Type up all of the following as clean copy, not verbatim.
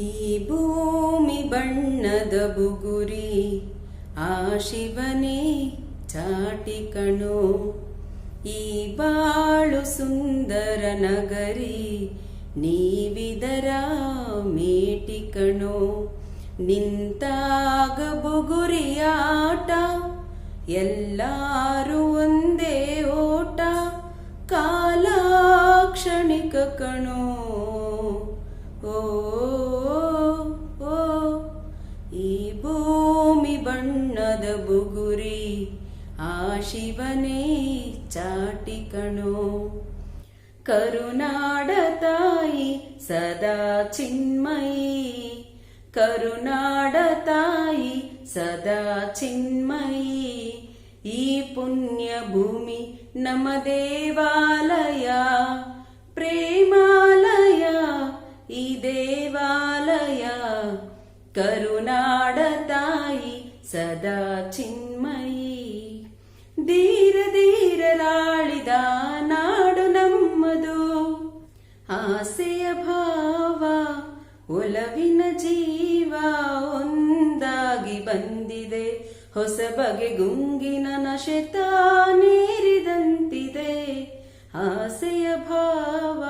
ಈ ಭೂಮಿ ಬಣ್ಣದ ಬುಗುರಿ ಆ ಶಿವನೇ ಚಾಟಿ ಕಣೋ, ಈ ಬಾಳು ಸುಂದರ ನಗರಿ ನೀವಿದರ ಮೇಟಿ ಕಣೋ. ನಿಂತಾಗ ಬುಗುರಿಯಾಟ ಎಲ್ಲಾರು ಒಂದೇ ಓಟ, ಕಾಲ ಕ್ಷಣಿಕ ಕಣೋ. ಓ ಓ ಈ ಭೂಮಿ ಬಣ್ಣದ ಬುಗುರಿ ಆ ಶಿವನೇ ಚಾಟಿ ಕಣೋ. ಕರುನಾಡ ತಾಯಿ ಸದಾ ಚಿನ್ಮಯಿ, ಕರುನಾಡ ತಾಯಿ ಸದಾ ಚಿನ್ಮಯಿ. ಈ ಪುಣ್ಯ ಭೂಮಿ ನಮ್ಮ ದೇವಾಲಯ, ಪ್ರೇಮಾಲಯ ಈ ದೇವಾಲಯ. ಕರುನಾಡ ತಾಯಿ ಸದಾ ಚಿನ್ಮಯಿ. ಧೀರ ಧೀರಲಾಳಿದ ನಾಡು ನಮ್ಮದು, ಆಸೆಯ ಭಾವ ಒಲವಿನ ಜೀವ ಒಂದಾಗಿ ಬಂದಿದೆ. ಹೊಸ ಬಗೆ ಗುಂಗಿನ ನಶೆ ತಾನೇರಿದಂತಿದೆ. ಆಸೆಯ ಭಾವ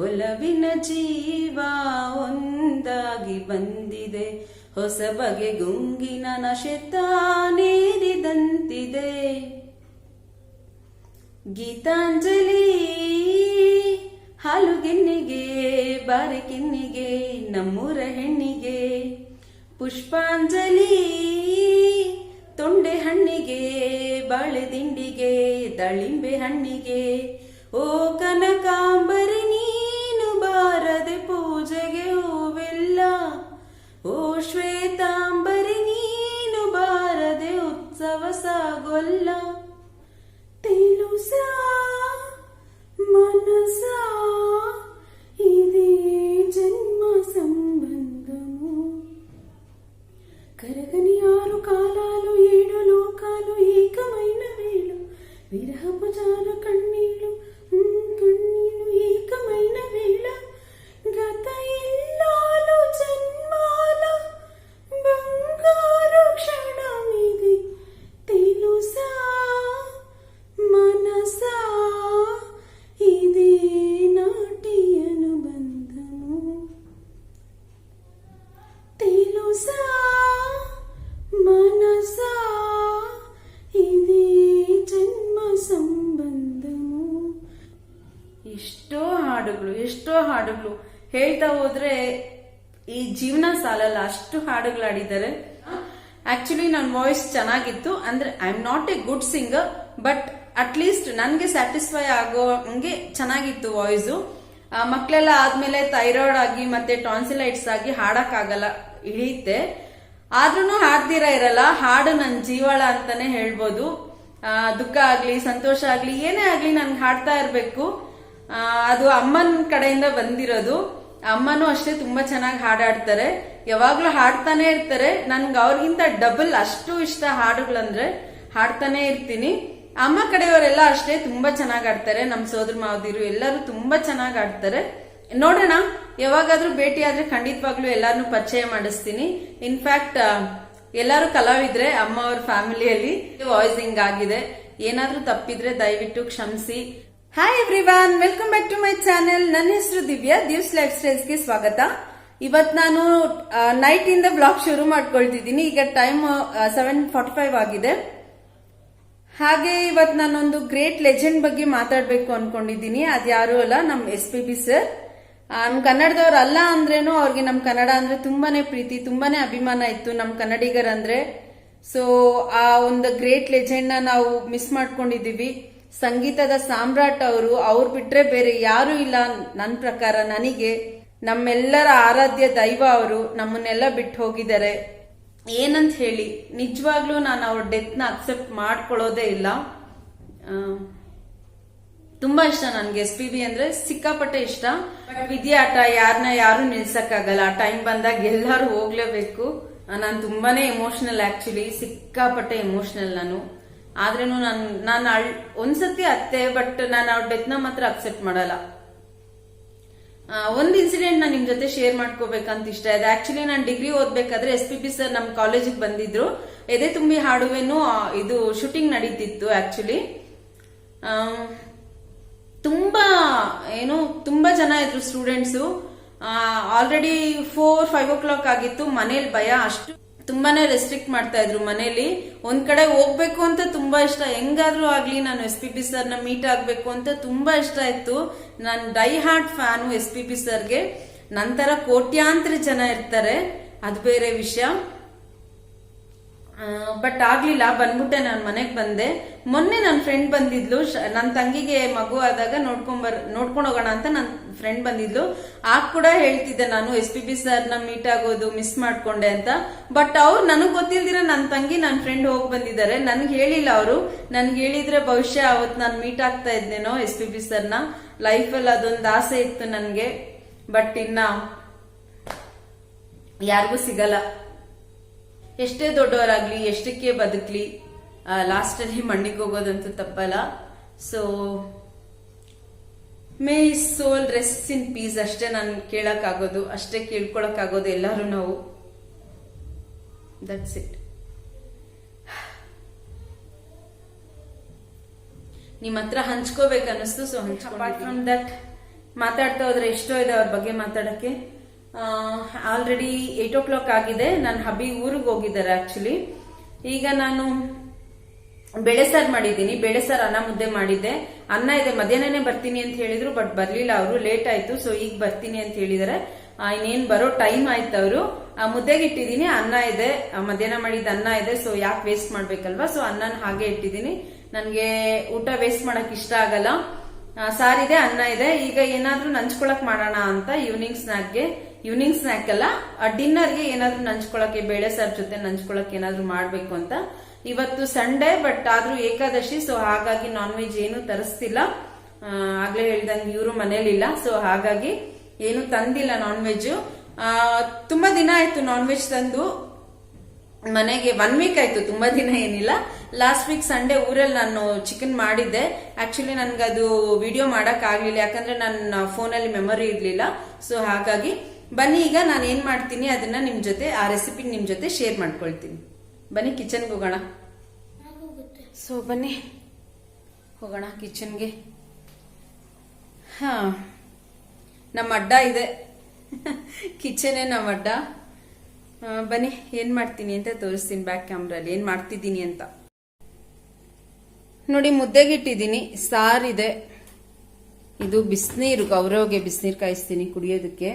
ಒಲವಿನ ಜೀವ ಒಂದಾಗಿ ಬಂದಿದೆ. ಹೊಸ ಬಗೆ ಗುಂಗಿನ ನಶೆ ತಾನೇರಿದಂತಿದೆ. ಗೀತಾಂಜಲಿ ಹಾಲುಗೆನ್ನಿಗೆ ಬಾರೆ ಕಿನ್ನಿಗೆ ನಮ್ಮೂರ ಹೆಣ್ಣಿಗೆ. ಪುಷ್ಪಾಂಜಲಿ ತೊಂಡೆ ಹಣ್ಣಿಗೆ ಬಾಳೆ ದಿಂಡಿಗೆ ದಾಳಿಂಬೆ ಹಣ್ಣಿಗೆ. ಓ ಕನಕಾಂಬರಿ ನೀನು ಬಾರದೆ ಪೂಜೆಗೆ ಹೂವೆಲ್ಲ. ಓ ಶ್ವೇತಾಂಬರಿ ನೀನು ಬಾರದೆ ಉತ್ಸವ ಸಾಗೊಲ್ಲ. తెలుసా మనసా ఇదే జన్మ సంబంధము. కరగని ఆరు కాలాలు ఏడు లోకాలు ఏకమైన వేళ. విరహపు జాల కన్నీళ్ళు కన్నీళ్ళు ఏకమైన వేళ. గత ఇల్లాలు జన్మాల బంగారు క్షణమిది. తెలుసా మనసా ఇదే నాటి అనుబంధము. తెలుసా మనసా ఇదే జన్మ ಸಂಬಂಧము. ಎಷ್ಟೋ ಹಾಡುಗಳು ಹೇಳ್ತಾ ಹೋದ್ರೆ ಈ ಜೀವನ ಸಾಲಲ್ಲ, ಅಷ್ಟು ಹಾಡುಗಳು ಆಡಿದ್ದಾರೆ. ಆಕ್ಚುಲಿ ನನ್ನ ವಾಯ್ಸ್ ಚೆನ್ನಾಗಿತ್ತು, ಅಂದ್ರೆ I am not A good singer, but at least ನನ್ಗೆ ಸ್ಯಾಟಿಸ್ಫೈ ಆಗೋ ಹಂಗೆ ಚೆನ್ನಾಗಿತ್ತು ವಾಯ್ಸು. ಮಕ್ಕಳೆಲ್ಲ ಆದ್ಮೇಲೆ ಥೈರಾಯ್ಡ್ ಆಗಿ ಮತ್ತೆ ಟಾನ್ಸಿಲೈಟ್ಸ್ ಆಗಿ ಹಾಡಕ್ ಆಗಲ್ಲ, ಇಳಿಯುತ್ತೆ. ಆದ್ರೂ ಹಾಡ್ದಿರ ಇರಲ್ಲ. ಹಾಡು ನನ್ನ ಜೀವಾಳ ಅಂತಾನೆ ಹೇಳ್ಬೋದು. ದುಃಖ ಆಗ್ಲಿ ಸಂತೋಷ ಆಗ್ಲಿ ಏನೇ ಆಗ್ಲಿ ನನ್ಗೆ ಹಾಡ್ತಾ ಇರ್ಬೇಕು. ಅದು ಅಮ್ಮನ ಕಡೆಯಿಂದ ಬಂದಿರೋದು. ಅಮ್ಮನೂ ಅಷ್ಟೇ ತುಂಬಾ ಚೆನ್ನಾಗಿ ಹಾಡಾಡ್ತಾರೆ, ಯಾವಾಗ್ಲೂ ಹಾಡ್ತಾನೆ ಇರ್ತಾರೆ. ನನ್ಗೆ ಅವ್ರಿಗಿಂತ ಡಬಲ್ ಅಷ್ಟು ಇಷ್ಟ ಹಾಡುಗಳಂದ್ರೆ, ಹಾಡ್ತಾನೆ ಇರ್ತೀನಿ. ಅಮ್ಮ ಕಡೆಯವರೆಲ್ಲ ಅಷ್ಟೇ ತುಂಬಾ ಚೆನ್ನಾಗಿ ಆಡ್ತಾರೆ. ನಮ್ ಸೋದರ ಮಾವದಿರು ಎಲ್ಲರೂ ತುಂಬಾ ಚೆನ್ನಾಗಿ ಆಡ್ತಾರೆ. ನೋಡೋಣ, ಯಾವಾಗಾದ್ರೂ ಭೇಟಿ ಆದ್ರೆ ಖಂಡಿತವಾಗ್ಲೂ ಎಲ್ಲಾರನ್ನೂ ಪರಿಚಯ ಮಾಡಿಸ್ತೀನಿ. ಇನ್ಫ್ಯಾಕ್ಟ್ ಎಲ್ಲಾರು ಕಲಾವಿದ್ರೆ ಅಮ್ಮ ಅವ್ರ ಫ್ಯಾಮಿಲಿಯಲ್ಲಿ. ವಾಯ್ಸ್ ಹಿಂಗ್ ಆಗಿದೆ, ಏನಾದ್ರೂ ತಪ್ಪಿದ್ರೆ ದಯವಿಟ್ಟು ಕ್ಷಮಿಸಿ. Hi everyone, welcome back to my channel. ನನ್ನ ಹೆಸರು ದಿವ್ಯಾ, ದಿವ್ಸ್ ಲೈಫ್ ಸ್ಟೈಲ್ಸ್ ಗೆ ಸ್ವಾಗತ. ಇವತ್ ನಾನು ನೈಟ್ ಇಂದ ಬ್ಲಾಗ್ ಶುರು ಮಾಡ್ಕೊಳ್ತಿದ್ದೀನಿ. ಈಗ ಟೈಮ್ 7:45 ಆಗಿದೆ. ಹಾಗೆ ಇವತ್ ನಾನೊಂದು ಗ್ರೇಟ್ ಲೆಜೆಂಡ್ ಬಗ್ಗೆ ಮಾತಾಡ್ಬೇಕು ಅನ್ಕೊಂಡಿದ್ದೀನಿ. ಅದ್ಯಾರು ಅಲ್ಲ, ನಮ್ SPB ಸರ್. ನಮ್ ಕನ್ನಡದವ್ರು ಅಲ್ಲ ಅಂದ್ರೇನು ಅವ್ರಿಗೆ ನಮ್ ಕನ್ನಡ ಅಂದ್ರೆ ತುಂಬಾನೇ ಪ್ರೀತಿ, ತುಂಬಾನೇ ಅಭಿಮಾನ ಇತ್ತು ನಮ್ ಕನ್ನಡಿಗರಂದ್ರೆ. ಸೊ ಆ ಒಂದು ಗ್ರೇಟ್ ಲೆಜೆಂಡ್ ನ ನಾವು ಮಿಸ್ ಮಾಡ್ಕೊಂಡಿದೀವಿ. ಸಂಗೀತದ ಸಾಮ್ರಾಟ್ ಅವ್ರು ಬಿಟ್ರೆ ಬೇರೆ ಯಾರು ಇಲ್ಲ ನನ್ನ ಪ್ರಕಾರ. ನನಗೆ ನಮ್ಮೆಲ್ಲರ ಆರಾಧ್ಯ ದೈವ ಅವರು. ನಮ್ಮನ್ನೆಲ್ಲ ಬಿಟ್ಟು ಹೋಗಿದ್ದಾರೆ. ಏನಂತ ಹೇಳಿ, ನಿಜವಾಗ್ಲೂ ನಾನು ಅವ್ರ ಡೆತ್ ನ ಅಕ್ಸೆಪ್ಟ್ ಮಾಡ್ಕೊಳ್ಳೋದೇ ಇಲ್ಲ. ತುಂಬಾ ಇಷ್ಟ ನನ್ಗೆ SPB ಅಂದ್ರೆ, ಸಿಕ್ಕಾಪಟ್ಟೆ ಇಷ್ಟ. ಬಟ್ ವಿದ್ಯಾಟ ಯಾರನ್ನ ಯಾರು ನಿಲ್ಸಕ್ಕಾಗಲ್ಲ. ಟೈಮ್ ಬಂದಾಗ ಎಲ್ಲರೂ ಹೋಗ್ಲೇಬೇಕು. ನಾನು ತುಂಬಾನೇ ಎಮೋಷನಲ್, ಆಕ್ಚುಲಿ ಸಿಕ್ಕಾಪಟ್ಟೆ ಎಮೋಷನಲ್ ನಾನು. ಆದ್ರೇನು ನಾನು ಒಂದ್ಸತಿ ಅತ್ತೆ, ಬಟ್ ನಾನು ಅವ್ರ ಡೆತ್ನ ಮಾತ್ರ ಅಕ್ಸೆಪ್ಟ್ ಮಾಡಲ್ಲ. ಒಂದು ಇನ್ಸಿಡೆಂಟ್ ನಾನು ನಿಮ್ ಜೊತೆ ಶೇರ್ ಮಾಡ್ಕೋಬೇಕಂತ ಇಷ್ಟ ಇದೆ. ಆಕ್ಚುಲಿ ನಾನು ಡಿಗ್ರಿ ಓದ್ಬೇಕಾದ್ರೆ SPB ಸರ್ ನಮ್ಮ ಕಾಲೇಜಿಗೆ ಬಂದಿದ್ರು. ಎದೆ ತುಂಬಿ ಹಾಡುವೆನು ಇದು ಶೂಟಿಂಗ್ ನಡೀತಿತ್ತು. ಆಕ್ಚುಲಿ ತುಂಬಾ ಜನ ಇದ್ರು ಸ್ಟೂಡೆಂಟ್ಸು. ಆಲ್ರೆಡಿ 4-5 o'clock ಆಗಿತ್ತು. ಮನೇಲಿ ಭಯ, ಅಷ್ಟು ತುಂಬಾನೇ ರೆಸ್ಟ್ರಿಕ್ಟ್ ಮಾಡ್ತಾ ಇದ್ರು ಮನೇಲಿ. ಒಂದ್ ಕಡೆ ಹೋಗ್ಬೇಕು ಅಂತ ತುಂಬಾ ಇಷ್ಟ, ಹೆಂಗಾದ್ರೂ ಆಗ್ಲಿ ನಾನು SPB ಸರ್ನ ಮೀಟ್ ಆಗ್ಬೇಕು ಅಂತ ತುಂಬಾ ಇಷ್ಟ ಇತ್ತು. ನಾನು ಡೈ ಹಾರ್ಟ್ ಫ್ಯಾನು SPB ಸರ್ಗೆ. ನಂತರ ಕೋಟ್ಯಾಂತರ ಜನ ಇರ್ತಾರೆ, ಅದು ಬೇರೆ ವಿಷಯ. ಬಟ್ ಆಗ್ಲಿಲ್ಲ, ಬಂದ್ಬಿಟ್ಟೆ ನಾನು ಮನೆಗೆ ಬಂದೆ. ಮೊನ್ನೆ ನನ್ನ ಫ್ರೆಂಡ್ ಬಂದಿದ್ಲು, ನನ್ನ ತಂಗಿಗೆ ಮಗು ಆದಾಗ ನೋಡ್ಕೊಂಡು ಹೋಗೋಣ ಅಂತ ನನ್ನ ಫ್ರೆಂಡ್ ಬಂದಿದ್ಲು. ಆಗ ಕೂಡ ಹೇಳ್ತಿದ್ದೆ ನಾನು SPB ಸರ್ನ ಮೀಟ್ ಆಗೋದು ಮಿಸ್ ಮಾಡ್ಕೊಂಡೆ ಅಂತ. ಬಟ್ ಅವ್ರು ನನಗ್ ಗೊತ್ತಿಲ್ದಿರ ನನ್ನ ತಂಗಿ ನನ್ನ ಫ್ರೆಂಡ್ ಹೋಗಿ ಬಂದಿದ್ದಾರೆ. ನನ್ಗೆ ಹೇಳಿಲ್ಲ ಅವರು. ನನ್ಗೆ ಹೇಳಿದ್ರೆ ಬಹುಶಃ ಅವತ್ತು ನಾನು ಮೀಟ್ ಆಗ್ತಾ ಇದ್ನೇನೋ SPB ಸರ್ನ. ಲೈಫಲ್ಲಿ ಅದೊಂದು ಆಸೆ ಇತ್ತು ನನ್ಗೆ, ಬಟ್ ಇನ್ನ ಯಾರಿಗೂ ಸಿಗಲ್ಲ. ಎಷ್ಟೇ ದೊಡ್ಡವರಾಗ್ಲಿ, ಎಷ್ಟಕ್ಕೆ ಬದುಕ್ಲಿ, ಲಾಸ್ಟ್ ಅಲ್ಲಿ ಮಣ್ಣಿಗೆ ಹೋಗೋದಂತೂ ತಪ್ಪಲ್ಲ. So may his soul rest in peace ಅಷ್ಟೇ ನಾನು ಕೇಳಕ್ಕಾಗೋದು, ಅಷ್ಟೇ ಕೇಳ್ಕೊಳಕ್ಕಾಗೋದು ಎಲ್ಲರೂ ನಾವು. That's it. ನಿಮ್ ಹತ್ರ ಹಂಚ್ಕೋಬೇಕು ಅನಿಸ್ತು, ಸೊ ಅಪಾರ್ಟ್ ಫ್ರಮ್ ದಟ್ ಮಾತಾಡ್ತಾ ಹೋದ್ರೆ ಎಷ್ಟೋ ಇದೆ ಅವ್ರ ಬಗ್ಗೆ ಮಾತಾಡಕ್ಕೆ. ಆಲ್ರೆಡಿ 8 o'clock ಆಗಿದೆ. ನನ್ನ ಹಬ್ಬಿ ಊರಿಗೆ ಹೋಗಿದ್ದಾರೆ ಆಕ್ಚುಲಿ. ಈಗ ನಾನು ಬೇಳೆ ಸಾರು ಮಾಡಿದ್ದೀನಿ. ಬೇಳೆ ಸಾರು ಅನ್ನ ಮುದ್ದೆ ಮಾಡಿದ್ದೆ. ಅನ್ನ ಇದೆ, ಮಧ್ಯಾಹ್ನನೇ ಬರ್ತೀನಿ ಅಂತ ಹೇಳಿದ್ರು, ಬಟ್ ಬರ್ಲಿಲ್ಲ ಅವರು, ಲೇಟ್ ಆಯ್ತು. ಸೊ ಈಗ ಬರ್ತೀನಿ ಅಂತ ಹೇಳಿದಾರೆ. ಇನ್ನೇನ್ ಬರೋ ಟೈಮ್ ಆಯ್ತು. ಅವರು ಮುದ್ದೆಗೆ ಇಟ್ಟಿದ್ದೀನಿ, ಅನ್ನ ಇದೆ, ಮಧ್ಯಾಹ್ನ ಮಾಡಿದ ಅನ್ನ ಇದೆ. ಸೊ ಯಾಕೆ ವೇಸ್ಟ್ ಮಾಡ್ಬೇಕಲ್ವಾ, ಸೊ ಅನ್ನನ ಹಾಗೆ ಇಟ್ಟಿದ್ದೀನಿ. ನನ್ಗೆ ಊಟ ವೇಸ್ಟ್ ಮಾಡಕ್ ಇಷ್ಟ ಆಗಲ್ಲ. ಸಾರಿದೆ, ಅನ್ನ ಇದೆ. ಈಗ ಏನಾದ್ರೂ ನಂಚ್ಕೊಳಕ್ ಮಾಡೋಣ ಅಂತ ಈವ್ನಿಂಗ್ ಸ್ನಾಕ್ ಅಲ್ಲ, ಡಿನ್ನರ್ಗೆ ಏನಾದ್ರೂ ನಂಚ್ಕೊಳಕ್ಕೆ, ಬೇಳೆ ಸಾರ್ ಜೊತೆ ನಂಚ್ಕೊಳಕ್ ಏನಾದ್ರೂ ಮಾಡ್ಬೇಕು ಅಂತ. ಇವತ್ತು ಸಂಡೇ, ಬಟ್ ಆದ್ರೂ ಏಕಾದಶಿ. ಸೊ ಹಾಗಾಗಿ ನಾನ್ ವೆಜ್ ಏನು ತರಿಸ್ತಿಲ್ಲ. ಆಗ್ಲೇ ಹೇಳ್ದಂಗೆ ಇವರು ಮನೇಲಿಲ್ಲ. ಸೊ ಹಾಗಾಗಿ ಏನು ತಂದಿಲ್ಲ ನಾನ್ ವೆಜ್. ತುಂಬಾ ದಿನ ಆಯ್ತು ನಾನ್ ವೆಜ್ ತಂದು ಮನೆಗೆ. 1 week ಆಯ್ತು, ತುಂಬಾ ದಿನ ಏನಿಲ್ಲ. ಲಾಸ್ಟ್ ವೀಕ್ ಸಂಡೇ ಊರಲ್ಲಿ ನಾನು ಚಿಕನ್ ಮಾಡಿದ್ದೆ. ಆಕ್ಚುಲಿ ನನ್ಗದು ವಿಡಿಯೋ ಮಾಡಕ್ ಆಗ್ಲಿಲ್ಲ, ಯಾಕಂದ್ರೆ ನನ್ನ ಫೋನಲ್ಲಿ ಮೆಮೊರಿ ಇರ್ಲಿಲ್ಲ. ಸೊ ಹಾಗಾಗಿ ಬನ್ನಿ, ಈಗ ನಾನು ಏನ್ ಮಾಡ್ತೀನಿ ಅದನ್ನ ನಿಮ್ ಜೊತೆ, ಆ ರೆಸಿಪಿ ನಿಮ್ ಜೊತೆ ಶೇರ್ ಮಾಡ್ಕೊಳ್ತೀನಿ. ಬನ್ನಿ ಕಿಚನ್ಗೆ ಹೋಗೋಣ. ಸೊ ಬನ್ನಿ ಹೋಗೋಣ ಕಿಚನ್ಗೆ. ನಮ್ಮ ಅಡ್ಡ ಇದೆ, ಕಿಚನೇ ನಮ್ಮ ಅಡ್ಡ. ಬನ್ನಿ ಏನ್ ಮಾಡ್ತೀನಿ ಅಂತ ತೋರಿಸ್ತೀನಿ ಬ್ಯಾಕ್ ಕ್ಯಾಮ್ರಲ್ಲಿ, ಏನ್ ಮಾಡ್ತಿದ್ದೀನಿ ಅಂತ. ನೋಡಿ, ಮುದ್ದೆಗಿಟ್ಟಿದ್ದೀನಿ, ಸಾರಿದೆ. ಇದು ಬಿಸಿನೀರು, ಗೌರವ್ಗೆ ಬಿಸಿನೀರು ಕಾಯಿಸ್ತೀನಿ ಕುಡಿಯೋದಕ್ಕೆ.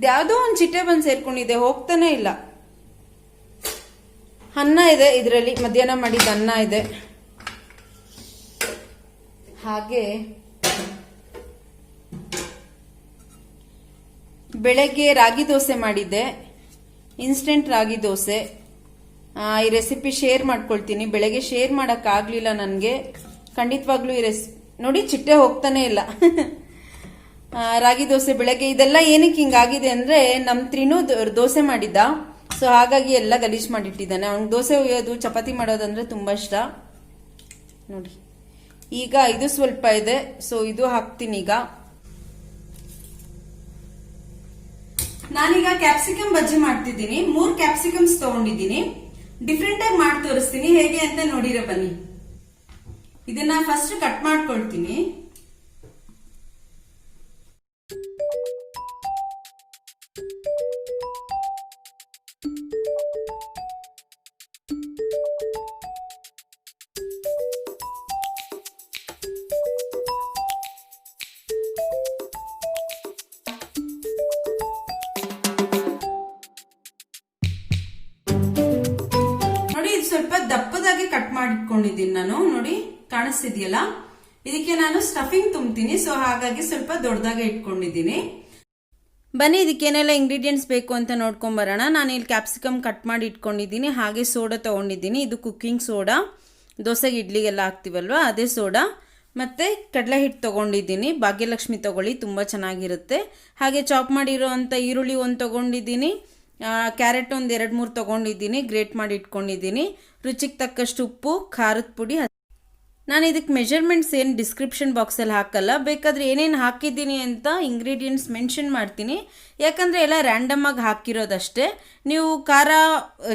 ಯಾವ್ದೋ ಒಂದು ಚಿಟ್ಟೆ ಬಂದು ಸೇರ್ಕೊಂಡಿದೆ, ಹೋಗ್ತಾನೆ ಇಲ್ಲ. ಅನ್ನ ಇದೆ ಇದರಲ್ಲಿ, ಮಧ್ಯಾಹ್ನ ಮಾಡಿದ ಅನ್ನ ಇದೆ. ಹಾಗೆ ಬೆಳಗ್ಗೆ ರಾಗಿ ದೋಸೆ ಮಾಡಿದ್ದೆ, ಇನ್ಸ್ಟೆಂಟ್ ರಾಗಿ ದೋಸೆ. ಈ ರೆಸಿಪಿ ಶೇರ್ ಮಾಡ್ಕೊಳ್ತೀನಿ. ಬೆಳಗ್ಗೆ ಶೇರ್ ಮಾಡಕ್ ಆಗ್ಲಿಲ್ಲ ನನ್ಗೆ, ಖಂಡಿತವಾಗ್ಲೂ ಈ ರೆಸಿಪಿ ನೋಡಿ, ಚಿಟ್ಟೆ ಹೋಗ್ತಾನೆ ಇಲ್ಲ. ರಾಗಿ ದೋಸೆ ಬೆಳಗ್ಗೆ. ಇದೆಲ್ಲ ಏನಕ್ಕೆ ಹಿಂಗಾಗಿದೆ ಅಂದ್ರೆ, ನಮ್ ತ್ರಿನೂ ದೋಸೆ ಮಾಡಿದ್ದ. ಸೊ ಹಾಗಾಗಿ ಎಲ್ಲ ಗಲೀಜ್ ಮಾಡಿಟ್ಟಿದ್ದಾನೆ. ಅವ್ನಿಗೆ ದೋಸೆ ಒಯ್ಯೋದು, ಚಪಾತಿ ಮಾಡೋದಂದ್ರೆ ತುಂಬಾ ಇಷ್ಟ. ನೋಡಿ, ಈಗ ಇದು ಸ್ವಲ್ಪ ಇದೆ, ಸೊ ಇದು ಹಾಕ್ತೀನಿ. ಈಗ ನಾನೀಗ ಕ್ಯಾಪ್ಸಿಕಮ್ ಬಜ್ಜಿ ಮಾಡ್ತಿದ್ದೀನಿ. 3 ಕ್ಯಾಪ್ಸಿಕಮ್ಸ್ ತಗೊಂಡಿದ್ದೀನಿ. ಡಿಫ್ರೆಂಟ್ ಆಗಿ ಮಾಡಿ ತೋರಿಸ್ತೀನಿ, ಹೇಗೆ ಅಂತ ನೋಡಿರ ಬನ್ನಿ. ಇದನ್ನ ಫಸ್ಟ್ ಕಟ್ ಮಾಡ್ಕೊಳ್ತೀನಿ. ಸ್ವಲ್ಪ ದಪ್ಪದಾಗಿ ಕಟ್ ಮಾಡಿಟ್ಕೊಂಡಿದ್ದೀನಿ ನಾನು. ನೋಡಿ, ಕಾಣಿಸ್ತಿದ್ಯಲ್ಲ, ಇದಕ್ಕೆ ನಾನು ಸ್ಟಫಿಂಗ್ ತುಂಬ್ತೀನಿ. ಸೊ ಹಾಗಾಗಿ ಸ್ವಲ್ಪ ದೊಡ್ಡದಾಗೆ ಇಟ್ಕೊಂಡಿದ್ದೀನಿ. ಬನ್ನಿ ಇದಕ್ಕೇನೆಲ್ಲ ಇಂಗ್ರೀಡಿಯೆಂಟ್ಸ್ ಬೇಕು ಅಂತ ನೋಡ್ಕೊಂಡ್ ಬರೋಣ. ನಾನು ಇಲ್ಲಿ ಕ್ಯಾಪ್ಸಿಕಮ್ ಕಟ್ ಮಾಡಿ ಇಟ್ಕೊಂಡಿದ್ದೀನಿ. ಹಾಗೆ ಸೋಡಾ ತಗೊಂಡಿದ್ದೀನಿ. ಇದು ಕುಕ್ಕಿಂಗ್ ಸೋಡಾ, ದೋಸೆಗೆ ಇಡ್ಲಿಗೆಲ್ಲ ಹಾಕ್ತಿವಲ್ವಾ ಅದೇ ಸೋಡಾ. ಮತ್ತು ಕಡಲೆ ಹಿಟ್ಟು ತೊಗೊಂಡಿದ್ದೀನಿ. ಭಾಗ್ಯಲಕ್ಷ್ಮಿ ತೊಗೊಳ್ಳಿ, ತುಂಬ ಚೆನ್ನಾಗಿರುತ್ತೆ. ಹಾಗೆ ಚಾಪ್ ಮಾಡಿರೋ ಅಂಥ ಈರುಳ್ಳಿ ಒಂದು ತೊಗೊಂಡಿದ್ದೀನಿ. ಕ್ಯಾರೆಟ್ ಒಂದು 2-3 ತೊಗೊಂಡಿದ್ದೀನಿ, ಗ್ರೇಟ್ ಮಾಡಿ ಇಟ್ಕೊಂಡಿದ್ದೀನಿ. ರುಚಿಗೆ ತಕ್ಕಷ್ಟು ಉಪ್ಪು, ಖಾರದ ಪುಡಿ. ನಾನು ಇದಕ್ಕೆ ಮೆಜರ್ಮೆಂಟ್ಸ್ ಏನು ಡಿಸ್ಕ್ರಿಪ್ಷನ್ ಬಾಕ್ಸಲ್ಲಿ ಹಾಕಲ್ಲ, ಬೇಕಾದರೆ ಏನೇನು ಹಾಕಿದ್ದೀನಿ ಅಂತ ಇಂಗ್ರೀಡಿಯೆಂಟ್ಸ್ ಮೆನ್ಷನ್ ಮಾಡ್ತೀನಿ, ಯಾಕಂದರೆ ಎಲ್ಲ ರ್ಯಾಂಡಮಾಗಿ ಹಾಕಿರೋದಷ್ಟೇ. ನೀವು ಖಾರ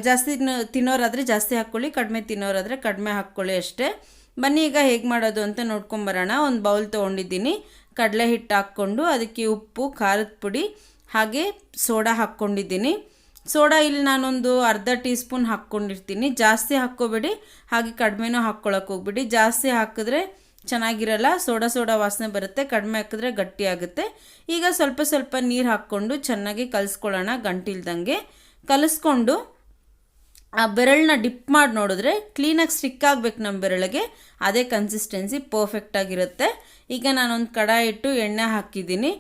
ಜಾಸ್ತಿ ತಿನ್ನೋರಾದರೆ ಜಾಸ್ತಿ ಹಾಕ್ಕೊಳ್ಳಿ, ಕಡಿಮೆ ತಿನ್ನೋರಾದರೆ ಕಡಿಮೆ ಹಾಕ್ಕೊಳ್ಳಿ ಅಷ್ಟೇ. ಬನ್ನಿ ಈಗ ಹೇಗೆ ಮಾಡೋದು ಅಂತ ನೋಡ್ಕೊಂಬರೋಣ. ಒಂದು ಬೌಲ್ ತೊಗೊಂಡಿದ್ದೀನಿ, ಕಡಲೆ ಹಿಟ್ಟು ಹಾಕ್ಕೊಂಡು ಅದಕ್ಕೆ ಉಪ್ಪು, ಖಾರದ ಪುಡಿ ಹಾಗೆ ಸೋಡಾ ಹಾಕ್ಕೊಂಡಿದ್ದೀನಿ. ಸೋಡಾ ಇಲ್ಲಿ ನಾನೊಂದು ಅರ್ಧ ಟೀ ಸ್ಪೂನ್ ಹಾಕ್ಕೊಂಡಿರ್ತೀನಿ, ಜಾಸ್ತಿ ಹಾಕ್ಕೋಬೇಡಿ, ಹಾಗೆ ಕಡಿಮೆನೂ ಹಾಕ್ಕೊಳಕ್ಕೆ ಹೋಗ್ಬಿಡಿ. ಜಾಸ್ತಿ ಹಾಕಿದ್ರೆ ಚೆನ್ನಾಗಿರಲ್ಲ, ಸೋಡಾ ವಾಸನೆ ಬರುತ್ತೆ, ಕಡಿಮೆ ಹಾಕಿದ್ರೆ ಗಟ್ಟಿ ಆಗುತ್ತೆ. ಈಗ ಸ್ವಲ್ಪ ಸ್ವಲ್ಪ ನೀರು ಹಾಕ್ಕೊಂಡು ಚೆನ್ನಾಗಿ ಕಲಿಸ್ಕೊಳ್ಳೋಣ, ಗಂಟಿಲ್ದಂಗೆ ಕಲಿಸ್ಕೊಂಡು ಆ ಬೆರಳನ್ನ ಡಿಪ್ ಮಾಡಿ ನೋಡಿದ್ರೆ ಕ್ಲೀನಾಗಿ ಸ್ಟಿಕ್ ಆಗಬೇಕು ನಮ್ಮ ಬೆರಳಿಗೆ, ಅದೇ ಕನ್ಸಿಸ್ಟೆನ್ಸಿ ಪರ್ಫೆಕ್ಟಾಗಿರುತ್ತೆ. ಈಗ ನಾನೊಂದು ಕಡಾಯಿ ಇಟ್ಟು ಎಣ್ಣೆ ಹಾಕಿದ್ದೀನಿ.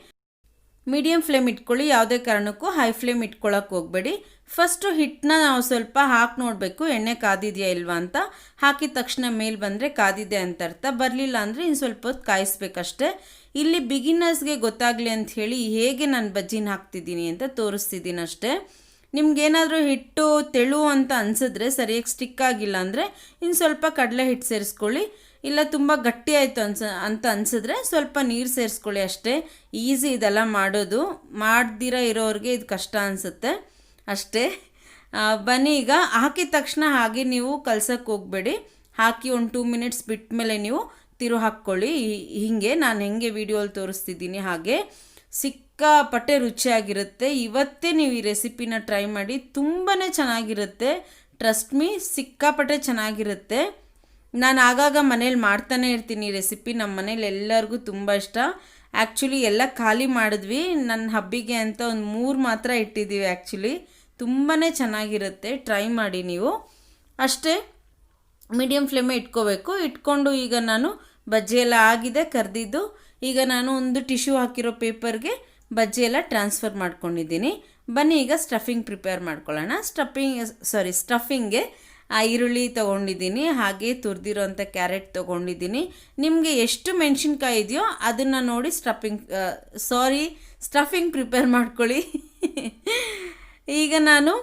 ಮೀಡಿಯಮ್ ಫ್ಲೇಮ್ ಇಟ್ಕೊಳ್ಳಿ, ಯಾವುದೇ ಕಾರಣಕ್ಕೂ ಹೈ ಫ್ಲೇಮ್ ಇಟ್ಕೊಳ್ಳೋಕೆ ಹೋಗಬೇಡಿ. ಫಸ್ಟು ಹಿಟ್ಟನ್ನ ನಾವು ಸ್ವಲ್ಪ ಹಾಕಿ ನೋಡಬೇಕು, ಎಣ್ಣೆ ಕಾದಿದೆಯಾ ಇಲ್ವಾ ಅಂತ. ಹಾಕಿದ ತಕ್ಷಣ ಮೇಲೆ ಬಂದರೆ ಕಾದಿದೆ ಅಂತ ಅರ್ಥ, ಬರಲಿಲ್ಲ ಅಂದರೆ ಇನ್ನು ಸ್ವಲ್ಪ ಹೊತ್ತು ಕಾಯಿಸ್ಬೇಕಷ್ಟೆ. ಇಲ್ಲಿ ಬಿಗಿನರ್ಸ್ಗೆ ಗೊತ್ತಾಗಲಿ ಅಂತ ಹೇಳಿ ಹೇಗೆ ನಾನು ಬಜ್ಜಿನ ಹಾಕ್ತಿದ್ದೀನಿ ಅಂತ ತೋರಿಸ್ತಿದ್ದೀನಿ ಅಷ್ಟೇ. ನಿಮ್ಗೇನಾದರೂ ಹಿಟ್ಟು ತೆಳು ಅಂತ ಅನಿಸಿದ್ರೆ, ಸರಿಯಾಗಿ ಸ್ಟಿಕ್ ಆಗಿಲ್ಲ ಅಂದರೆ ಇನ್ನು ಸ್ವಲ್ಪ ಕಡಲೆ ಹಿಟ್ಟು ಸೇರಿಸ್ಕೊಳ್ಳಿ. ಇಲ್ಲ ತುಂಬ ಗಟ್ಟಿ ಆಯಿತು ಅಂತ ಅನಿಸಿದ್ರೆ ಸ್ವಲ್ಪ ನೀರು ಸೇರಿಸ್ಕೊಳ್ಳಿ ಅಷ್ಟೇ. ಈಸಿ ಇದೆಲ್ಲ ಮಾಡೋದು, ಮಾಡ್ದಿರ ಇರೋರಿಗೆ ಇದು ಕಷ್ಟ ಅನಿಸುತ್ತೆ ಅಷ್ಟೇ. ಬನ್ನಿ ಈಗ ಹಾಕಿದ ತಕ್ಷಣ ಹಾಗೆ ನೀವು ಕಲ್ಸಕ್ಕೆ ಹೋಗಬೇಡಿ, ಹಾಕಿ ಒಂದು 2 ಮಿನಿಟ್ಸ್ ಬಿಟ್ಟ ಮೇಲೆ ನೀವು ತಿರು ಹಾಕ್ಕೊಳ್ಳಿ. ಹೀಗೆ ನಾನು ಹೆಂಗೆ ವಿಡಿಯೋಲಿ ತೋರಿಸ್ತಿದ್ದೀನಿ ಹಾಗೆ ಸಿಕ್ಕಾಪಟ್ಟೆ ರುಚಿಯಾಗಿರುತ್ತೆ. ಇವತ್ತೇ ನೀವು ಈ ರೆಸಿಪಿನ ಟ್ರೈ ಮಾಡಿ, ತುಂಬಾ ಚೆನ್ನಾಗಿರುತ್ತೆ. ಟ್ರಸ್ಟ್ ಮೀ, ಸಿಕ್ಕಾಪಟ್ಟೆ ಚೆನ್ನಾಗಿರುತ್ತೆ. ನಾನು ಆಗಾಗ ಮನೇಲಿ ಮಾಡ್ತಾನೆ ಇರ್ತೀನಿ ಈ ರೆಸಿಪಿ, ನಮ್ಮ ಮನೇಲಿ ಎಲ್ಲರಿಗೂ ತುಂಬ ಇಷ್ಟ. ಆ್ಯಕ್ಚುಲಿ ಎಲ್ಲ ಖಾಲಿ ಮಾಡಿದ್ವಿ, ನನ್ನ ಹಬ್ಬಿಗೆ ಅಂತ ಒಂದು 3 ಮಾತ್ರ ಇಟ್ಟಿದ್ದೀವಿ. ಆ್ಯಕ್ಚುಲಿ ತುಂಬಾ ಚೆನ್ನಾಗಿರುತ್ತೆ, ಟ್ರೈ ಮಾಡಿ ನೀವು ಅಷ್ಟೇ. ಮೀಡಿಯಮ್ ಫ್ಲೇಮೇ ಇಟ್ಕೋಬೇಕು. ಇಟ್ಕೊಂಡು ಈಗ ನಾನು ಬಜ್ಜಿ ಎಲ್ಲ ಆಗಿದೆ ಕರೆದಿದ್ದು. ಈಗ ನಾನು ಒಂದು ಟಿಶ್ಯೂ ಹಾಕಿರೋ ಪೇಪರ್ಗೆ ಬಜ್ಜಿ ಎಲ್ಲ ಟ್ರಾನ್ಸ್ಫರ್ ಮಾಡ್ಕೊಂಡಿದ್ದೀನಿ. ಬನ್ನಿ ಈಗ ಸ್ಟಫಿಂಗ್ ಪ್ರಿಪೇರ್ ಮಾಡ್ಕೊಳ್ಳೋಣ. ಸ್ಟಫಿಂಗ್ಗೆ ಈರುಳ್ಳಿ ತೊಗೊಂಡಿದ್ದೀನಿ, ಹಾಗೆ ತುರಿದಿರೋಂಥ ಕ್ಯಾರೆಟ್ ತೊಗೊಂಡಿದ್ದೀನಿ. ನಿಮಗೆ ಎಷ್ಟು ಮೆಣಸಿನ್ಕಾಯಿ ಇದೆಯೋ ಅದನ್ನು ನೋಡಿ ಸ್ಟಫಿಂಗ್ ಪ್ರಿಪೇರ್ ಮಾಡ್ಕೊಳ್ಳಿ. ಈಗ ನಾನು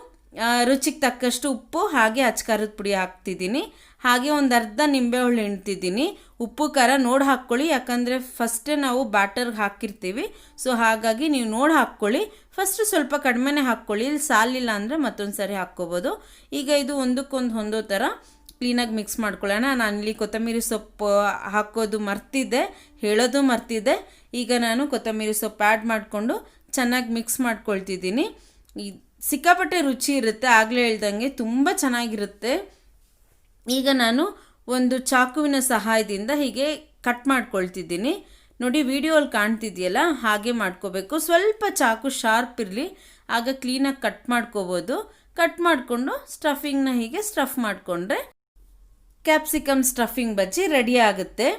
ರುಚಿಗೆ ತಕ್ಕಷ್ಟು ಉಪ್ಪು ಹಾಗೆ ಅಚ್ಕಾರದ ಪುಡಿ ಹಾಕ್ತಿದ್ದೀನಿ. ಹಾಗೆ ಒಂದು ಅರ್ಧ ನಿಂಬೆಹಣ್ಣು ಹಿಂಡ್ತಿದ್ದೀನಿ. ಉಪ್ಪು ಖಾರ ನೋಡಿ ಹಾಕ್ಕೊಳ್ಳಿ, ಯಾಕಂದರೆ ಫಸ್ಟೇ ನಾವು ಬ್ಯಾಟರ್ಗೆ ಹಾಕಿರ್ತೀವಿ, ಸೊ ಹಾಗಾಗಿ ನೀವು ನೋಡಿ ಹಾಕ್ಕೊಳ್ಳಿ. ಫಸ್ಟು ಸ್ವಲ್ಪ ಕಡಿಮೆನೇ ಹಾಕ್ಕೊಳ್ಳಿ, ಇಲ್ಲಿ ಸಾಲಿಲ್ಲ ಅಂದರೆ ಮತ್ತೊಂದು ಸಾರಿ ಹಾಕ್ಕೋಬೋದು. ಈಗ ಇದು ಒಂದಕ್ಕೊಂದು ಹೊಂದೋ ಥರ ಕ್ಲೀನಾಗಿ ಮಿಕ್ಸ್ ಮಾಡ್ಕೊಳ್ಳೋಣ. ನಾನಿಲ್ಲಿ ಕೊತ್ತಂಬರಿ ಸೊಪ್ಪು ಹಾಕೋದು ಮರ್ತಿದ್ದೆ, ಹೇಳೋದು ಮರ್ತಿದ್ದೆ. ಈಗ ನಾನು ಕೊತ್ತಂಬರಿ ಸೊಪ್ಪು ಆ್ಯಡ್ ಮಾಡಿಕೊಂಡು ಚೆನ್ನಾಗಿ ಮಿಕ್ಸ್ ಮಾಡ್ಕೊಳ್ತಿದ್ದೀನಿ. ಸಿಕ್ಕಾಪಟ್ಟೆ ರುಚಿ ಇರುತ್ತೆ, ಆಗಲೇ ಹೇಳ್ದಂಗೆ ತುಂಬ ಚೆನ್ನಾಗಿರುತ್ತೆ. ಈಗ ನಾನು ಒಂದು ಚಾಕುವಿನ ಸಹಾಯದಿಂದ ಹೀಗೆ ಕಟ್ ಮಾಡ್ಕೊಳ್ತಿದ್ದೀನಿ. ನೋಡಿ ವಿಡಿಯೋಲ್ಲಿ ಕಾಣ್ತಿದೆಯಲ್ಲ, ಹಾಗೆ ಮಾಡ್ಕೋಬೇಕು. ಸ್ವಲ್ಪ ಚಾಕು ಶಾರ್ಪ್ ಇರಲಿ, ಆಗ ಕ್ಲೀನಾಗಿ ಕಟ್ ಮಾಡ್ಕೋಬೋದು. ಕಟ್ ಮಾಡಿಕೊಂಡು ಸ್ಟಫಿಂಗ್ನ ಹೀಗೆ ಸ್ಟಫ್ ಮಾಡಿಕೊಂಡ್ರೆ ಕ್ಯಾಪ್ಸಿಕಮ್ ಸ್ಟಫಿಂಗ್ ಬಜ್ಜಿ ರೆಡಿ ಆಗುತ್ತೆ.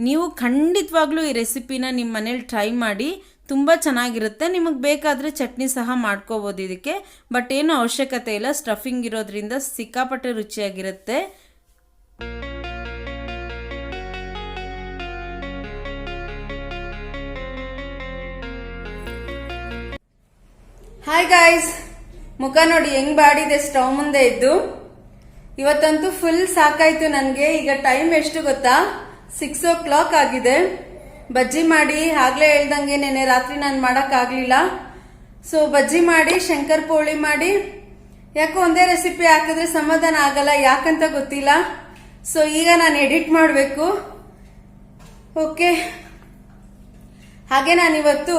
ನೀವು ಖಂಡಿತವಾಗ್ಲೂ ಈ ರೆಸಿಪಿನ ನಿಮ್ಮ ಮನೇಲಿ ಟ್ರೈ ಮಾಡಿ, ತುಂಬ ಚೆನ್ನಾಗಿರುತ್ತೆ. ನಿಮಗೆ ಬೇಕಾದರೆ ಚಟ್ನಿ ಸಹ ಮಾಡ್ಕೋಬೋದು ಇದಕ್ಕೆ, ಬಟ್ ಏನೂ ಅವಶ್ಯಕತೆ ಇಲ್ಲ, ಸ್ಟಫಿಂಗ್ ಇರೋದ್ರಿಂದ ಸಿಕ್ಕಾಪಟ್ಟೆ ರುಚಿಯಾಗಿರುತ್ತೆ. ಹಾಯ್ ಗಾಯ್ಸ್, ಮುಖ ನೋಡಿ ಹೆಂಗ್ ಬಾಡಿದೆ ಸ್ಟವ್ ಮುಂದೆ ಇದ್ದು. ಇವತ್ತಂತೂ ಫುಲ್ ಸಾಕಾಯ್ತು ನನಗೆ. ಈಗ ಟೈಮ್ ಎಷ್ಟು ಗೊತ್ತಾ, 6 o'clock ಆಗಿದೆ. ಬಜ್ಜಿ ಮಾಡಿ ಆಗ್ಲೇ ಹೇಳ್ದಂಗೆ ನೆನೆ ರಾತ್ರಿ ನಾನು ಮಾಡೋಕ್ಕಾಗಲಿಲ್ಲ. ಸೊ ಬಜ್ಜಿ ಮಾಡಿ ಶಂಕರ್ ಪೋಳಿ ಮಾಡಿ, ಯಾಕೋ ಒಂದೇ ರೆಸಿಪಿ ಹಾಕಿದ್ರೆ ಸಮಾಧಾನ ಆಗಲ್ಲ, ಯಾಕಂತ ಗೊತ್ತಿಲ್ಲ. ಸೊ ಈಗ ನಾನು ಎಡಿಟ್ ಮಾಡಬೇಕು. ಓಕೆ, ಹಾಗೆ ನಾನಿವತ್ತು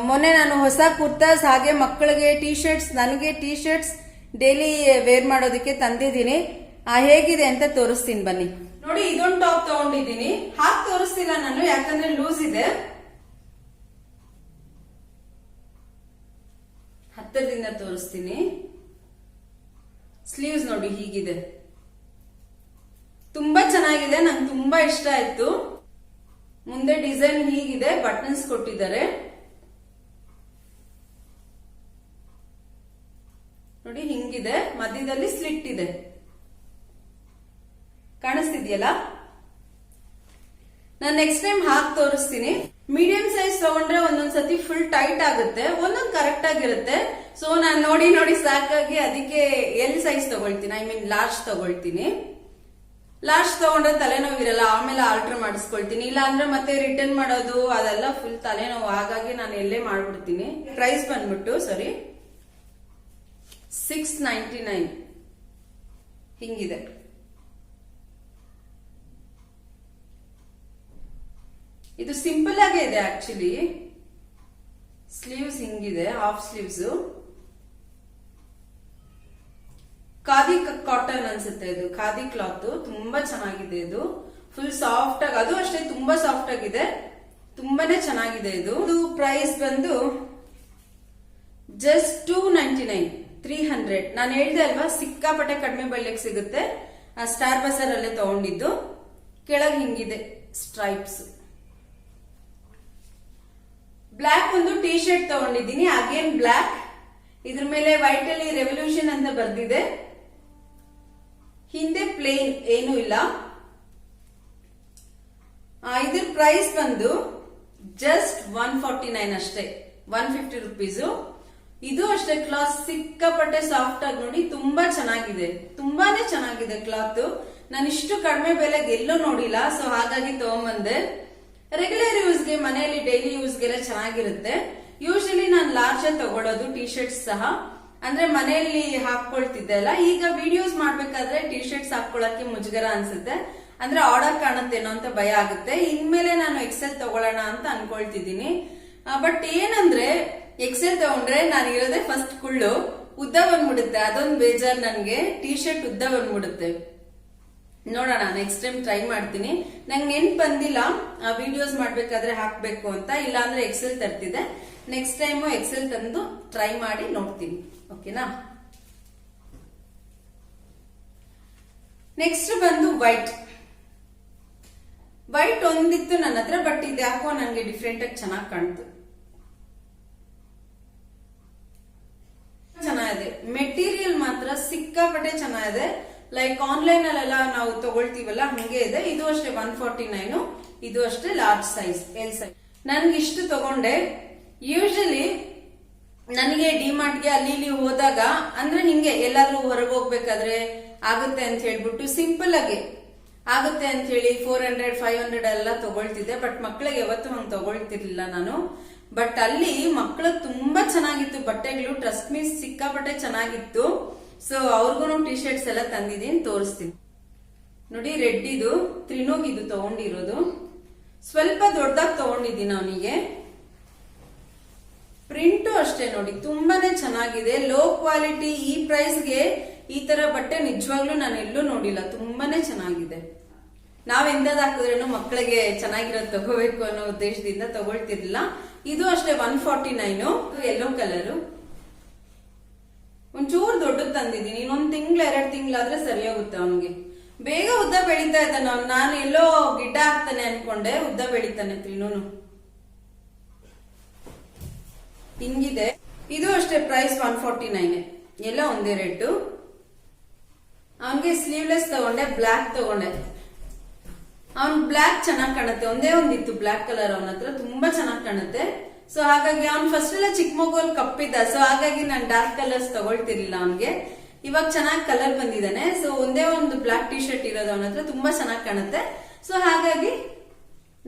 ಮೊನ್ನೆ ನಾನು ಹೊಸ ಕುರ್ತಾಸ್ ಹಾಗೆ ಮಕ್ಕಳಿಗೆ ಟೀ ಶರ್ಟ್ಸ್, ನನಗೆ ಟೀ ಶರ್ಟ್ಸ್ ಡೈಲಿ ವೇರ್ ಮಾಡೋದಕ್ಕೆ ತಂದಿದ್ದೀನಿ. ಹೇಗಿದೆ ಅಂತ ತೋರಿಸ್ತೀನಿ ಬನ್ನಿ. ನೋಡಿ, ಇದೊಂದು ಟಾಪ್ ತಗೊಂಡಿದ್ದೀನಿ. ಹಾಕಿ ತೋರಿಸ್ತಿಲ್ಲ ನಾನು, ಯಾಕಂದ್ರೆ ಲೂಸ್ ಇದೆ. ಹತ್ತಿರದಿಂದ ತೋರಿಸ್ತೀನಿ. ಸ್ಲೀವ್ಸ್ ನೋಡಿ ಹೀಗಿದೆ, ತುಂಬಾ ಚೆನ್ನಾಗಿದೆ, ನಂಗೆ ತುಂಬಾ ಇಷ್ಟ ಆಯ್ತು. ಮುಂದೆ ಡಿಸೈನ್ ಹೀಗಿದೆ, ಬಟನ್ಸ್ ಕೊಟ್ಟಿದ್ದಾರೆ ನೋಡಿ, ಹಿಂಗಿದೆ. ಮಧ್ಯದಲ್ಲಿ ಸ್ಲಿಟ್ ಇದೆ, ಕಾಣಿಸ್ತಿದ್ಯಲ್ಲ. ನಾನು ನೆಕ್ಸ್ಟ್ ಟೈಮ್ ಹಾಕಿ ತೋರಿಸ್ತೀನಿ. ಮೀಡಿಯಂ ಸೈಜ್ ತಗೊಂಡ್ರೆ ಒಂದೊಂದ್ಸತಿ ಫುಲ್ ಟೈಟ್ ಆಗುತ್ತೆ, ಒಂದೊಂದ್ ಕರೆಕ್ಟ್ ಆಗಿರುತ್ತೆ. ಸೊ ನಾನು ನೋಡಿ ನೋಡಿ ಸಾಕಾಗಿ ಅದಕ್ಕೆ ಎಲ್ ಸೈಜ್ ತಗೊಳ್ತೀನಿ, ಐ ಮೀನ್ ಲಾರ್ಜ್ ತಗೊಳ್ತೀನಿ. ಲಾರ್ಜ್ ತಗೊಂಡ್ರೆ ತಲೆನೋವು ಇರಲ್ಲ, ಆಮೇಲೆ ಆಲ್ಟರ್ ಮಾಡಿಸ್ಕೊಳ್ತೀನಿ. ಇಲ್ಲ ಅಂದ್ರೆ ಮತ್ತೆ ರಿಟರ್ನ್ ಮಾಡೋದು ಅದೆಲ್ಲ ಫುಲ್ ತಲೆನೋವು, ಹಾಗಾಗಿ ನಾನು ಎಲ್ಲೇ ಮಾಡ್ಬಿಡ್ತೀನಿ. ಪ್ರೈಸ್ ಬಂದ್ಬಿಟ್ಟು ಸಾರಿ $699 ಹಿಂಗಿದೆ. ಇದು ಸಿಂಪಲ್ ಆಗೇ ಇದೆ ಆಕ್ಚುಲಿ. ಸ್ಲೀವ್ಸ್ ಹಿಂಗಿದೆ, ಹಾಫ್ ಸ್ಲೀವ್ಸ್. ಖಾದಿ ಕಾಟನ್ ಅನ್ಸುತ್ತೆ, ಇದು ಖಾದಿ ಕ್ಲಾತ್. ತುಂಬಾ ಚೆನ್ನಾಗಿದೆ ಇದು, ಫುಲ್ ಸಾಫ್ಟ್ ಆಗಿ, ಅದು ಅಷ್ಟೇ ತುಂಬಾ ಸಾಫ್ಟ್ ಆಗಿದೆ, ತುಂಬಾನೇ ಚೆನ್ನಾಗಿದೆ ಇದು. ಪ್ರೈಸ್ ಬಂದು ಜಸ್ಟ್ $299, 300. ನಾನು ಹೇಳ್ದೆ ಅಲ್ವಾ ಸಿಕ್ಕಾಪಟ್ಟೆ ಕಡಿಮೆ ಬೆಲೆಗೆ ಸಿಗುತ್ತೆ. ಸ್ಟಾರ್ ಬಜಾರ್ ಅಲ್ಲೇ ತಗೊಂಡಿದ್ದು. ಕೆಳಗೆ ಹಿಂಗಿದೆ ಸ್ಟ್ರೈಪ್ಸ್. ಬ್ಲಾಕ್ ಒಂದು ಟೀ ಶರ್ಟ್ ತಗೊಂಡಿದ್ದೀನಿ, ಅಗೇನ್ ಬ್ಲಾಕ್. ಇದ್ರ ಮೇಲೆ ವೈಟ್ ಅಲ್ಲಿ ರೆವಲ್ಯೂಷನ್ ಅಂತ ಬರ್ದಿದೆ. ಹಿಂದೆ ಪ್ಲೇನ್ ಏನೂ ಇಲ್ಲ. ಇದ್ರ ಪ್ರೈಸ್ ಬಂದು ಜಸ್ಟ್ $149 ಅಷ್ಟೇ, $150. ಇದು ಅಷ್ಟೇ ಕ್ಲಾತ್ ಸಿಕ್ಕಾಪಟ್ಟೆ ಸಾಫ್ಟ್ ಆಗಿ ನೋಡಿ, ತುಂಬಾ ಚೆನ್ನಾಗಿದೆ, ತುಂಬಾನೇ ಚೆನ್ನಾಗಿದೆ ಕ್ಲಾತ್. ನಾನು ಇಷ್ಟು ಕಡಿಮೆ ಬೆಲೆಗೆ ಎಲ್ಲೂ ನೋಡಿಲ್ಲ, ಸೊ ಹಾಗಾಗಿ ತಗೊಂಬಂದೆ. ರೆಗ್ಯುಲರ್ ಯೂಸ್ಗೆ, ಮನೆಯಲ್ಲಿ ಡೈಲಿ ಯೂಸ್ಗೆಲ್ಲ ಚೆನ್ನಾಗಿರುತ್ತೆ. ಯೂಶಲಿ ನಾನು ಲಾರ್ಜ್ ತಗೊಳ್ಳೋದು ಟಿ ಶರ್ಟ್ಸ್ ಸಹ, ಅಂದ್ರೆ ಮನೆಯಲ್ಲಿ ಹಾಕೊಳ್ತಿದ್ದೆ ಅಲ್ಲ. ಈಗ ವಿಡಿಯೋಸ್ ಮಾಡ್ಬೇಕಾದ್ರೆ ಟಿ ಶರ್ಟ್ಸ್ ಹಾಕೊಳ್ಳಕ್ಕೆ ಮುಜುಗರ ಅನ್ಸುತ್ತೆ, ಅಂದ್ರೆ ಆರ್ಡರ್ ಕಾಣುತ್ತೇನೋ ಅಂತ ಭಯ ಆಗುತ್ತೆ. ಇನ್ಮೇಲೆ ನಾನು ಎಕ್ಸೆಲ್ ತಗೊಳ್ಳೋಣ ಅಂತ ಅನ್ಕೊಳ್ತಿದ್ದೀನಿ. ಬಟ್ ಏನಂದ್ರೆ ಎಕ್ಸೆಲ್ ತಗೊಂಡ್ರೆ ನಾನು ಇರೋದೇ ಫಸ್ಟ್ ಕುಳ್ಳು, ಉದ್ದ ಬಂದ್ಬಿಡುತ್ತೆ. ಅದೊಂದು ಬೇಜಾರ್ ನನ್ಗೆ, ಟಿ ಶರ್ಟ್ ಉದ್ದ ಬಂದ್ಬಿಡುತ್ತೆ. ನೋಡೋಣ, ನೆಕ್ಸ್ಟ್ ಟೈಮ್ ಟ್ರೈ ಮಾಡ್ತೀನಿ. ನಂಗೆ ನೆನ್ಪು ಬಂದಿಲ್ಲ ವಿಡಿಯೋಸ್ ಮಾಡ್ಬೇಕಾದ್ರೆ ಹಾಕ್ಬೇಕು ಅಂತ, ಇಲ್ಲ ಅಂದ್ರೆ ಎಕ್ಸೆಲ್ ತರ್ತಿದ್ದೆ. ನೆಕ್ಸ್ಟ್ ಟೈಮ್ ಎಕ್ಸೆಲ್ ತಂದು ಟ್ರೈ ಮಾಡಿ ನೋಡ್ತೀನಿ, ಓಕೆನಾ. ನೆಕ್ಸ್ಟ್ ಬಂದು ವೈಟ್ ಒಂದಿತ್ತು ನನ್ನ ಹತ್ರ, ಬಟ್ ಇದು ಯಾಕೋ ನನಗೆ ಡಿಫ್ರೆಂಟ್ ಆಗಿ ಚೆನ್ನಾಗಿ ಕಾಣ್ತು. ಚೆನ್ನಾಗಿದೆ, ಮೆಟೀರಿಯಲ್ ಮಾತ್ರ ಸಿಕ್ಕಾಪಟ್ಟೆ ಚೆನ್ನಾಗಿದೆ. ಲೈಕ್ ಆನ್ಲೈನ್ ಅಲ್ಲೆಲ್ಲ ನಾವು ತಗೊಳ್ತೀವಲ್ಲ ಹಂಗೆ ಇದೆ. ಇದು ಅಷ್ಟೇ $149, ಇದು ಅಷ್ಟೇ ಲಾರ್ಜ್ ಸೈಜ್, ಎಲ್ ಸೈಜ್. ನನ್ಗೆ ಇಷ್ಟು ತಗೊಂಡೆ. ಯೂಶಲಿ ನನಗೆ ಡಿಮಾರ್ಟ್ಗೆ ಅಲ್ಲಿ ಇಲ್ಲಿ ಹೋದಾಗ, ಅಂದ್ರೆ ಹಿಂಗೆ ಎಲ್ಲಾದ್ರೂ ಹೊರಗೆ ಹೋಗ್ಬೇಕಾದ್ರೆ ಆಗುತ್ತೆ ಅಂತ ಹೇಳ್ಬಿಟ್ಟು ಸಿಂಪಲ್ ಆಗಿ ಆಗುತ್ತೆ ಅಂತ ಹೇಳಿ 400, 500 ಎಲ್ಲ ತಗೊಳ್ತಿದ್ದೆ. ಬಟ್ ಮಕ್ಳಿಗೆ ಯಾವತ್ತೂ ಹಂಗೆ ತಗೊಳ್ತಿರ್ಲಿಲ್ಲ ನಾನು. ಬಟ್ ಅಲ್ಲಿ ಮಕ್ಕಳು ತುಂಬಾ ಚೆನ್ನಾಗಿತ್ತು ಬಟ್ಟೆಗಳು, ಟ್ರಸ್ಟ್ ಮೀ ಸಿಕ್ಕಾಪಟ್ಟೆ ಚೆನ್ನಾಗಿತ್ತು. ಸೊ ಅವ್ರಿಗೂ ಟಿ ಶರ್ಟ್ಸ್ ಎಲ್ಲ ತಂದಿದ್ದೀನಿ, ತೋರಿಸ್ತೀನಿ ನೋಡಿ. ರೆಡ್ ಇದು ತ್ರಿನೂಗ್ ಇದು ತಗೊಂಡಿರೋದು, ಸ್ವಲ್ಪ ದೊಡ್ಡದಾಗಿ ತಗೊಂಡಿದ್ದೀನಿ ಅವನಿಗೆ. ಪ್ರಿಂಟು ಅಷ್ಟೇ ನೋಡಿ, ತುಂಬಾನೇ ಚೆನ್ನಾಗಿದೆ, ಲೋ ಕ್ವಾಲಿಟಿ. ಈ ಪ್ರೈಸ್ಗೆ ಈ ತರ ಬಟ್ಟೆ ನಿಜವಾಗ್ಲೂ ನಾನು ಎಲ್ಲೂ ನೋಡಿಲ್ಲ, ತುಂಬಾನೇ ಚೆನ್ನಾಗಿದೆ. ನಾವ್ ಎಂದಾದ್ ಹಾಕಿದ್ರೇನು ಮಕ್ಕಳಿಗೆ ಚೆನ್ನಾಗಿರೋದು ತಗೋಬೇಕು ಅನ್ನೋ ಉದ್ದೇಶದಿಂದ ತಗೊಳ್ತಿರ್ಲಿಲ್ಲ. ಇದು ಅಷ್ಟೇ $149, ಯೆಲ್ಲೋ ಕಲರ್. ಒಂಚೂರು ದೊಡ್ಡದು ತಂದಿದ್ದೀನಿ, ಇನ್ನೊಂದ್ ತಿಂಗಳು 2 ತಿಂಗಳಾದ್ರೆ ಸರಿ ಹೋಗುತ್ತೆ ಅವನಿಗೆ. ಬೇಗ ಉದ್ದ ಬೆಳೀತಾ ಇದ್ದಾನೆ ಅವ್ನು. ನಾನು ಎಲ್ಲೋ ಗಿಡ್ಡ ಹಾಕ್ತಾನೆ ಅನ್ಕೊಂಡೆ, ಉದ್ದ ಬೆಳೀತಾನೆ ತ್ರಿನೂನು. ಹಿಂಗಿದೆ. ಇದು ಅಷ್ಟೇ ಪ್ರೈಸ್ $149, ಎಲ್ಲ ಒಂದೇ ರೇಟು. ಅವನ್ಗೆ ಸ್ಲೀವ್ಲೆಸ್ ತಗೊಂಡೆ, ಬ್ಲಾಕ್ ತಗೊಂಡೆ. ಅವ್ನ್ ಬ್ಲಾಕ್ ಚೆನ್ನಾಗ್ ಕಾಣುತ್ತೆ, ಒಂದೇ ಒಂದಿತ್ತು ಬ್ಲಾಕ್ ಕಲರ್ ಅವನ ಹತ್ರ, ತುಂಬಾ ಚೆನ್ನಾಗ್ ಕಾಣುತ್ತೆ. ಸೊ ಹಾಗಾಗಿ ಅವ್ನ್ ಫಸ್ಟ್ ಎಲ್ಲ ಚಿಕ್ಕ ಮಗುವಲ್ಲಿ ಕಪ್ಪಿದ್ದ, ಸೊ ಹಾಗಾಗಿ ನಾನು ಡಾರ್ಕ್ ಕಲರ್ಸ್ ತಗೊಳ್ತಿರ್ಲಿಲ್ಲ ಅವನ್ಗೆ. ಇವಾಗ ಚೆನ್ನಾಗಿ ಕಲರ್ ಬಂದಿದ್ದಾನೆ. ಸೊ ಒಂದೇ ಒಂದು ಬ್ಲಾಕ್ ಟಿ ಶರ್ಟ್ ಇರೋದು ಅವನ ಹತ್ರ, ತುಂಬಾ ಚೆನ್ನಾಗಿ ಕಾಣುತ್ತೆ. ಸೊ ಹಾಗಾಗಿ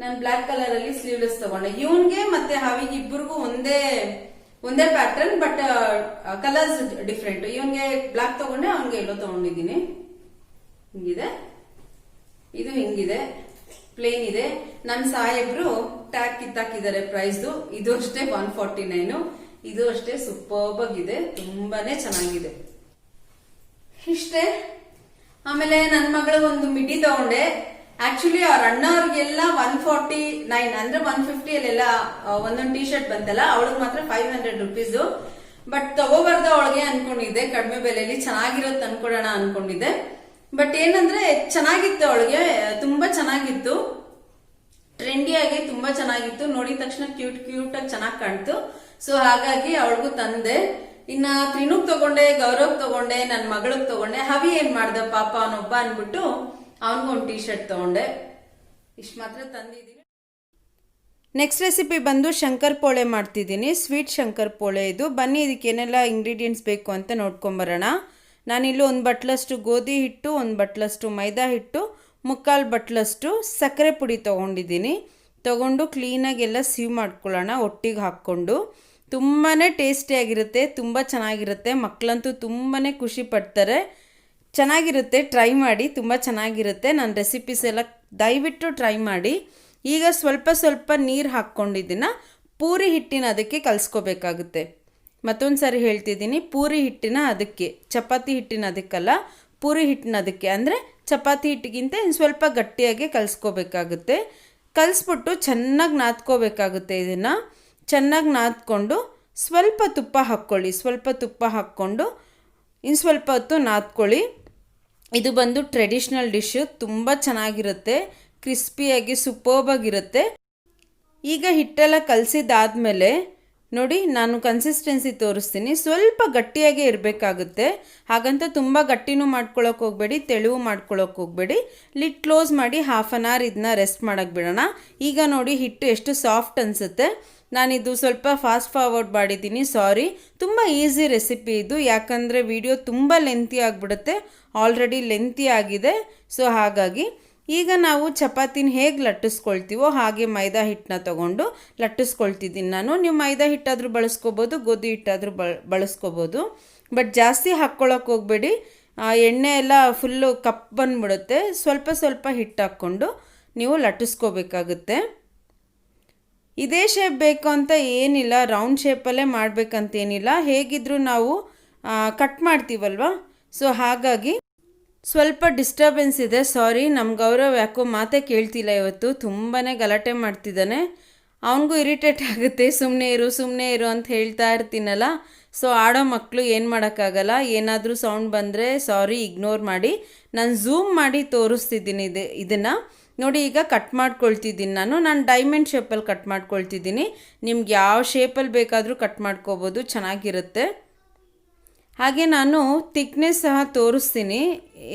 ನಾನು ಬ್ಲಾಕ್ ಕಲರ್ ಅಲ್ಲಿ ಸ್ಲೀವ್ಲೆಸ್ ತಗೊಂಡೆ. ಇವನ್ಗೆ ಮತ್ತೆ ಹಾವಿಗೆ ಇಬ್ಬರಿಗೂ ಒಂದೇ ಪ್ಯಾಟರ್ನ್, ಬಟ್ ಕಲರ್ಸ್ ಡಿಫ್ರೆಂಟ್. ಇವನ್ಗೆ ಬ್ಲಾಕ್ ತಗೊಂಡೆ, ಅವನ್ಗೆ ಎಲ್ಲೋ ತಗೊಂಡಿದ್ದೀನಿ. ಹಿಂಗಿದೆ, ಇದು ಹಿಂಗಿದೆ, ಪ್ಲೇನ್ ಇದೆ. ನನ್ನ ಸಾಹೇಬ್ರು ಟ್ಯಾಗ್ ಕಿತ್ತಾಕಿದ್ದಾರೆ ಪ್ರೈಸ್ದು. ಇದು ಅಷ್ಟೇ $149, ಇದು ಅಷ್ಟೇ ಸೂಪರ್ಬ್ ಆಗಿದೆ, ತುಂಬಾನೇ ಚೆನ್ನಾಗಿದೆ. ಇಷ್ಟೇ. ಆಮೇಲೆ ನನ್ನ ಮಗಳಿಗೆ ಒಂದು ಮಿಡ್ಡಿ ತಗೊಂಡೆ. ಆಕ್ಚುಲಿ ಅವ್ರ ಅಣ್ಣವ್ರಿಗೆಲ್ಲ $149 ಅಂದ್ರೆ $150 ಅಲ್ಲೆಲ್ಲ ಒಂದೊಂದು ಟಿ ಶರ್ಟ್ ಬಂತಲ್ಲ, ಅವಳಿಗೆ ಮಾತ್ರ $500. ಬಟ್ ತಗೋಬಾರ್ದು ಅವಳಿಗೆ ಅನ್ಕೊಂಡಿದ್ದೆ, ಕಡಿಮೆ ಬೆಲೆಯಲ್ಲಿ ಚೆನ್ನಾಗಿರೋದು ತಂದ್ಕೊಡೋಣ ಅನ್ಕೊಂಡಿದ್ದೆ. ಬಟ್ ಏನಂದ್ರೆ ಚೆನ್ನಾಗಿತ್ತು, ಅವಳಿಗೆ ತುಂಬಾ ಚೆನ್ನಾಗಿತ್ತು, ಟ್ರೆಂಡಿಯಾಗಿ ತುಂಬಾ ಚೆನ್ನಾಗಿತ್ತು. ನೋಡಿದ ತಕ್ಷಣ ಕ್ಯೂಟ್ ಆಗಿ ಚೆನ್ನಾಗಿ ಕಾಣ್ತು. ಸೊ ಹಾಗಾಗಿ ಅವಳಿಗೂ ತಂದೆ. ಇನ್ನ ತ್ರಿನೂಗ್ ತಗೊಂಡೆ, ಗೌರವ್ ತಗೊಂಡೆ, ನನ್ನ ಮಗಳಿಗೆ ತಗೊಂಡೆ. ಹವಿ ಏನ್ ಮಾಡ್ದ ಪಾಪ ಅವನೊಬ್ಬ ಅನ್ಬಿಟ್ಟು ಅವನಿಗೂ ಒಂದು ಟಿ ಶರ್ಟ್ ತಗೊಂಡೆ. ಇಷ್ಟು ಮಾತ್ರ ತಂದಿದ್ದೀನಿ. ನೆಕ್ಸ್ಟ್ ರೆಸಿಪಿ ಬಂದು ಶಂಕರ್ ಪೋಳೆ ಮಾಡ್ತಿದ್ದೀನಿ. ಸ್ವೀಟ್ ಶಂಕರ್ ಪೋಳೆ ಇದು. ಬನ್ನಿ ಇದಕ್ಕೆ ಏನೆಲ್ಲ ಇಂಗ್ರೀಡಿಯೆಂಟ್ಸ್ ಬೇಕು ಅಂತ ನೋಡ್ಕೊಂಬರೋಣ. ನಾನಿಲ್ಲಿ 1 ಬಟ್ಲಷ್ಟು ಗೋಧಿ ಹಿಟ್ಟು, 1 ಬಟ್ಲಷ್ಟು ಮೈದಾ ಹಿಟ್ಟು, 3/4 ಬಟ್ಲಷ್ಟು ಸಕ್ಕರೆ ಪುಡಿ ತೊಗೊಂಡಿದ್ದೀನಿ. ತೊಗೊಂಡು ಕ್ಲೀನಾಗಿ ಎಲ್ಲ ಸೀವ್ ಮಾಡ್ಕೊಳ್ಳೋಣ ಒಟ್ಟಿಗೆ ಹಾಕ್ಕೊಂಡು. ತುಂಬಾ ಟೇಸ್ಟಿಯಾಗಿರುತ್ತೆ, ತುಂಬ ಚೆನ್ನಾಗಿರುತ್ತೆ. ಮಕ್ಕಳಂತೂ ತುಂಬಾ ಖುಷಿ ಪಡ್ತಾರೆ. ಚೆನ್ನಾಗಿರುತ್ತೆ, ಟ್ರೈ ಮಾಡಿ, ತುಂಬ ಚೆನ್ನಾಗಿರುತ್ತೆ. ನನ್ನ ರೆಸಿಪೀಸ್ ಎಲ್ಲ ದಯವಿಟ್ಟು ಟ್ರೈ ಮಾಡಿ. ಈಗ ಸ್ವಲ್ಪ ನೀರು ಹಾಕ್ಕೊಂಡಿದ್ದನ್ನು ಪೂರಿ ಹಿಟ್ಟಿನ ಅದಕ್ಕೆ ಕಲಿಸ್ಕೋಬೇಕಾಗುತ್ತೆ. ಮತ್ತೊಂದು ಸಾರಿ ಹೇಳ್ತಿದ್ದೀನಿ, ಪೂರಿ ಹಿಟ್ಟಿನ ಅದಕ್ಕೆ, ಚಪಾತಿ ಹಿಟ್ಟಿನ ಅದಕ್ಕಲ್ಲ, ಪೂರಿ ಹಿಟ್ಟಿನ ಅದಕ್ಕೆ. ಅಂದರೆ ಚಪಾತಿ ಹಿಟ್ಟಿಗಿಂತ ಇನ್ನು ಸ್ವಲ್ಪ ಗಟ್ಟಿಯಾಗಿ ಕಲಿಸ್ಕೋಬೇಕಾಗುತ್ತೆ. ಕಲಿಸ್ಬಿಟ್ಟು ಚೆನ್ನಾಗಿ ನಾದ್ಕೋಬೇಕಾಗುತ್ತೆ. ಇದನ್ನು ಚೆನ್ನಾಗಿ ನಾದ್ಕೊಂಡು ಸ್ವಲ್ಪ ತುಪ್ಪ ಹಾಕ್ಕೊಳ್ಳಿ. ಸ್ವಲ್ಪ ತುಪ್ಪ ಹಾಕ್ಕೊಂಡು ಇನ್ನು ಸ್ವಲ್ಪ ಹೊತ್ತು ನಾದ್ಕೊಳ್ಳಿ. ಇದು ಬಂದು ಟ್ರೆಡಿಷ್ನಲ್ ಡಿಶ್ಶು, ತುಂಬ ಚೆನ್ನಾಗಿರುತ್ತೆ, ಕ್ರಿಸ್ಪಿಯಾಗಿ ಸೂಪರ್ಬಾಗಿರುತ್ತೆ. ಈಗ ಹಿಟ್ಟೆಲ್ಲ ಕಲಸಿದಾದ್ಮೇಲೆ ನೋಡಿ, ನಾನು ಕನ್ಸಿಸ್ಟೆನ್ಸಿ ತೋರಿಸ್ತೀನಿ. ಸ್ವಲ್ಪ ಗಟ್ಟಿಯಾಗೇ ಇರಬೇಕಾಗುತ್ತೆ. ಹಾಗಂತ ತುಂಬ ಗಟ್ಟಿನೂ ಮಾಡ್ಕೊಳ್ಳೋಕೆ ಹೋಗಬೇಡಿ, ತೆಳುವು ಮಾಡ್ಕೊಳ್ಳೋಕೆ ಹೋಗಬೇಡಿ. ಲಿಡ್ ಕ್ಲೋಸ್ ಮಾಡಿ ಹಾಫ್ ಆನ್ ಅವರ್ ಇದನ್ನ ರೆಸ್ಟ್ ಮಾಡೋಕ್ಕೆ ಬಿಡೋಣ. ಈಗ ನೋಡಿ ಹಿಟ್ಟು ಎಷ್ಟು ಸಾಫ್ಟ್ ಅನಿಸುತ್ತೆ. ನಾನಿದು ಸ್ವಲ್ಪ ಫಾಸ್ಟ್ ಫಾರ್ವರ್ಡ್ ಮಾಡಿದ್ದೀನಿ, ಸಾರಿ. ತುಂಬ ಈಸಿ ರೆಸಿಪಿ ಇದು, ಯಾಕಂದರೆ ವಿಡಿಯೋ ತುಂಬ ಲೆಂತಿ ಆಗಿಬಿಡುತ್ತೆ. ಆಲ್ರೆಡಿ ಲೆಂತಿ ಆಗಿದೆ. ಸೊ ಹಾಗಾಗಿ ಈಗ ನಾವು ಚಪಾತಿನ ಹೇಗೆ ಲಟ್ಟಿಸ್ಕೊಳ್ತೀವೋ ಹಾಗೆ ಮೈದಾ ಹಿಟ್ಟನ್ನ ತೊಗೊಂಡು ಲಟ್ಟಿಸ್ಕೊಳ್ತಿದ್ದೀನಿ ನಾನು. ನೀವು ಮೈದಾ ಹಿಟ್ಟಾದರೂ ಬಳಸ್ಕೋಬೋದು, ಗೋಧಿ ಹಿಟ್ಟಾದರೂ ಬಳಸ್ಕೋಬೋದು. ಬಟ್ ಜಾಸ್ತಿ ಹಾಕ್ಕೊಳ್ಳೋಕೆ ಹೋಗಬೇಡಿ, ಎಣ್ಣೆ ಎಲ್ಲ ಫುಲ್ಲು ಕಪ್ ಬಂದುಬಿಡುತ್ತೆ. ಸ್ವಲ್ಪ ಹಿಟ್ಟು ಹಾಕ್ಕೊಂಡು ನೀವು ಲಟ್ಟಿಸ್ಕೋಬೇಕಾಗುತ್ತೆ. ಇದೇ ಶೇಪ್ ಬೇಕು ಅಂತ ಏನಿಲ್ಲ, ರೌಂಡ್ ಶೇಪಲ್ಲೇ ಮಾಡಬೇಕಂತೇನಿಲ್ಲ. ಹೇಗಿದ್ದರೂ ನಾವು ಕಟ್ ಮಾಡ್ತೀವಲ್ವ, ಸೊ ಹಾಗಾಗಿ ಸ್ವಲ್ಪ ಡಿಸ್ಟರ್ಬೆನ್ಸ್ ಇದೆ, ಸಾರಿ. ನಮ್ಮ ಗೌರವ್ ಯಾಕೋ ಮಾತೇ ಕೇಳ್ತಿಲ್ಲ ಇವತ್ತು, ತುಂಬಾ ಗಲಾಟೆ ಮಾಡ್ತಿದ್ದಾನೆ. ಅವನಿಗೂ ಇರಿಟೇಟ್ ಆಗುತ್ತೆ, ಸುಮ್ಮನೆ ಇರು ಅಂತ ಹೇಳ್ತಾ ಇರ್ತೀನಲ್ಲ. ಸೊ ಆಡೋ ಮಕ್ಕಳು ಏನು ಮಾಡೋಕ್ಕಾಗಲ್ಲ. ಏನಾದರೂ ಸೌಂಡ್ ಬಂದರೆ ಸಾರಿ, ಇಗ್ನೋರ್ ಮಾಡಿ. ನಾನು ಝೂಮ್ ಮಾಡಿ ತೋರಿಸ್ತಿದ್ದೀನಿ ಇದನ್ನು ನೋಡಿ. ಈಗ ಕಟ್ ಮಾಡ್ಕೊಳ್ತಿದ್ದೀನಿ ನಾನು ಡೈಮಂಡ್ ಶೇಪಲ್ಲಿ ಕಟ್ ಮಾಡ್ಕೊಳ್ತಿದ್ದೀನಿ. ನಿಮ್ಗೆ ಯಾವ ಶೇಪಲ್ಲಿ ಬೇಕಾದರೂ ಕಟ್ ಮಾಡ್ಕೋಬೋದು, ಚೆನ್ನಾಗಿರುತ್ತೆ. ಹಾಗೆ ನಾನು ತಿಕ್ನೆಸ್ ಸಹ ತೋರಿಸ್ತೀನಿ,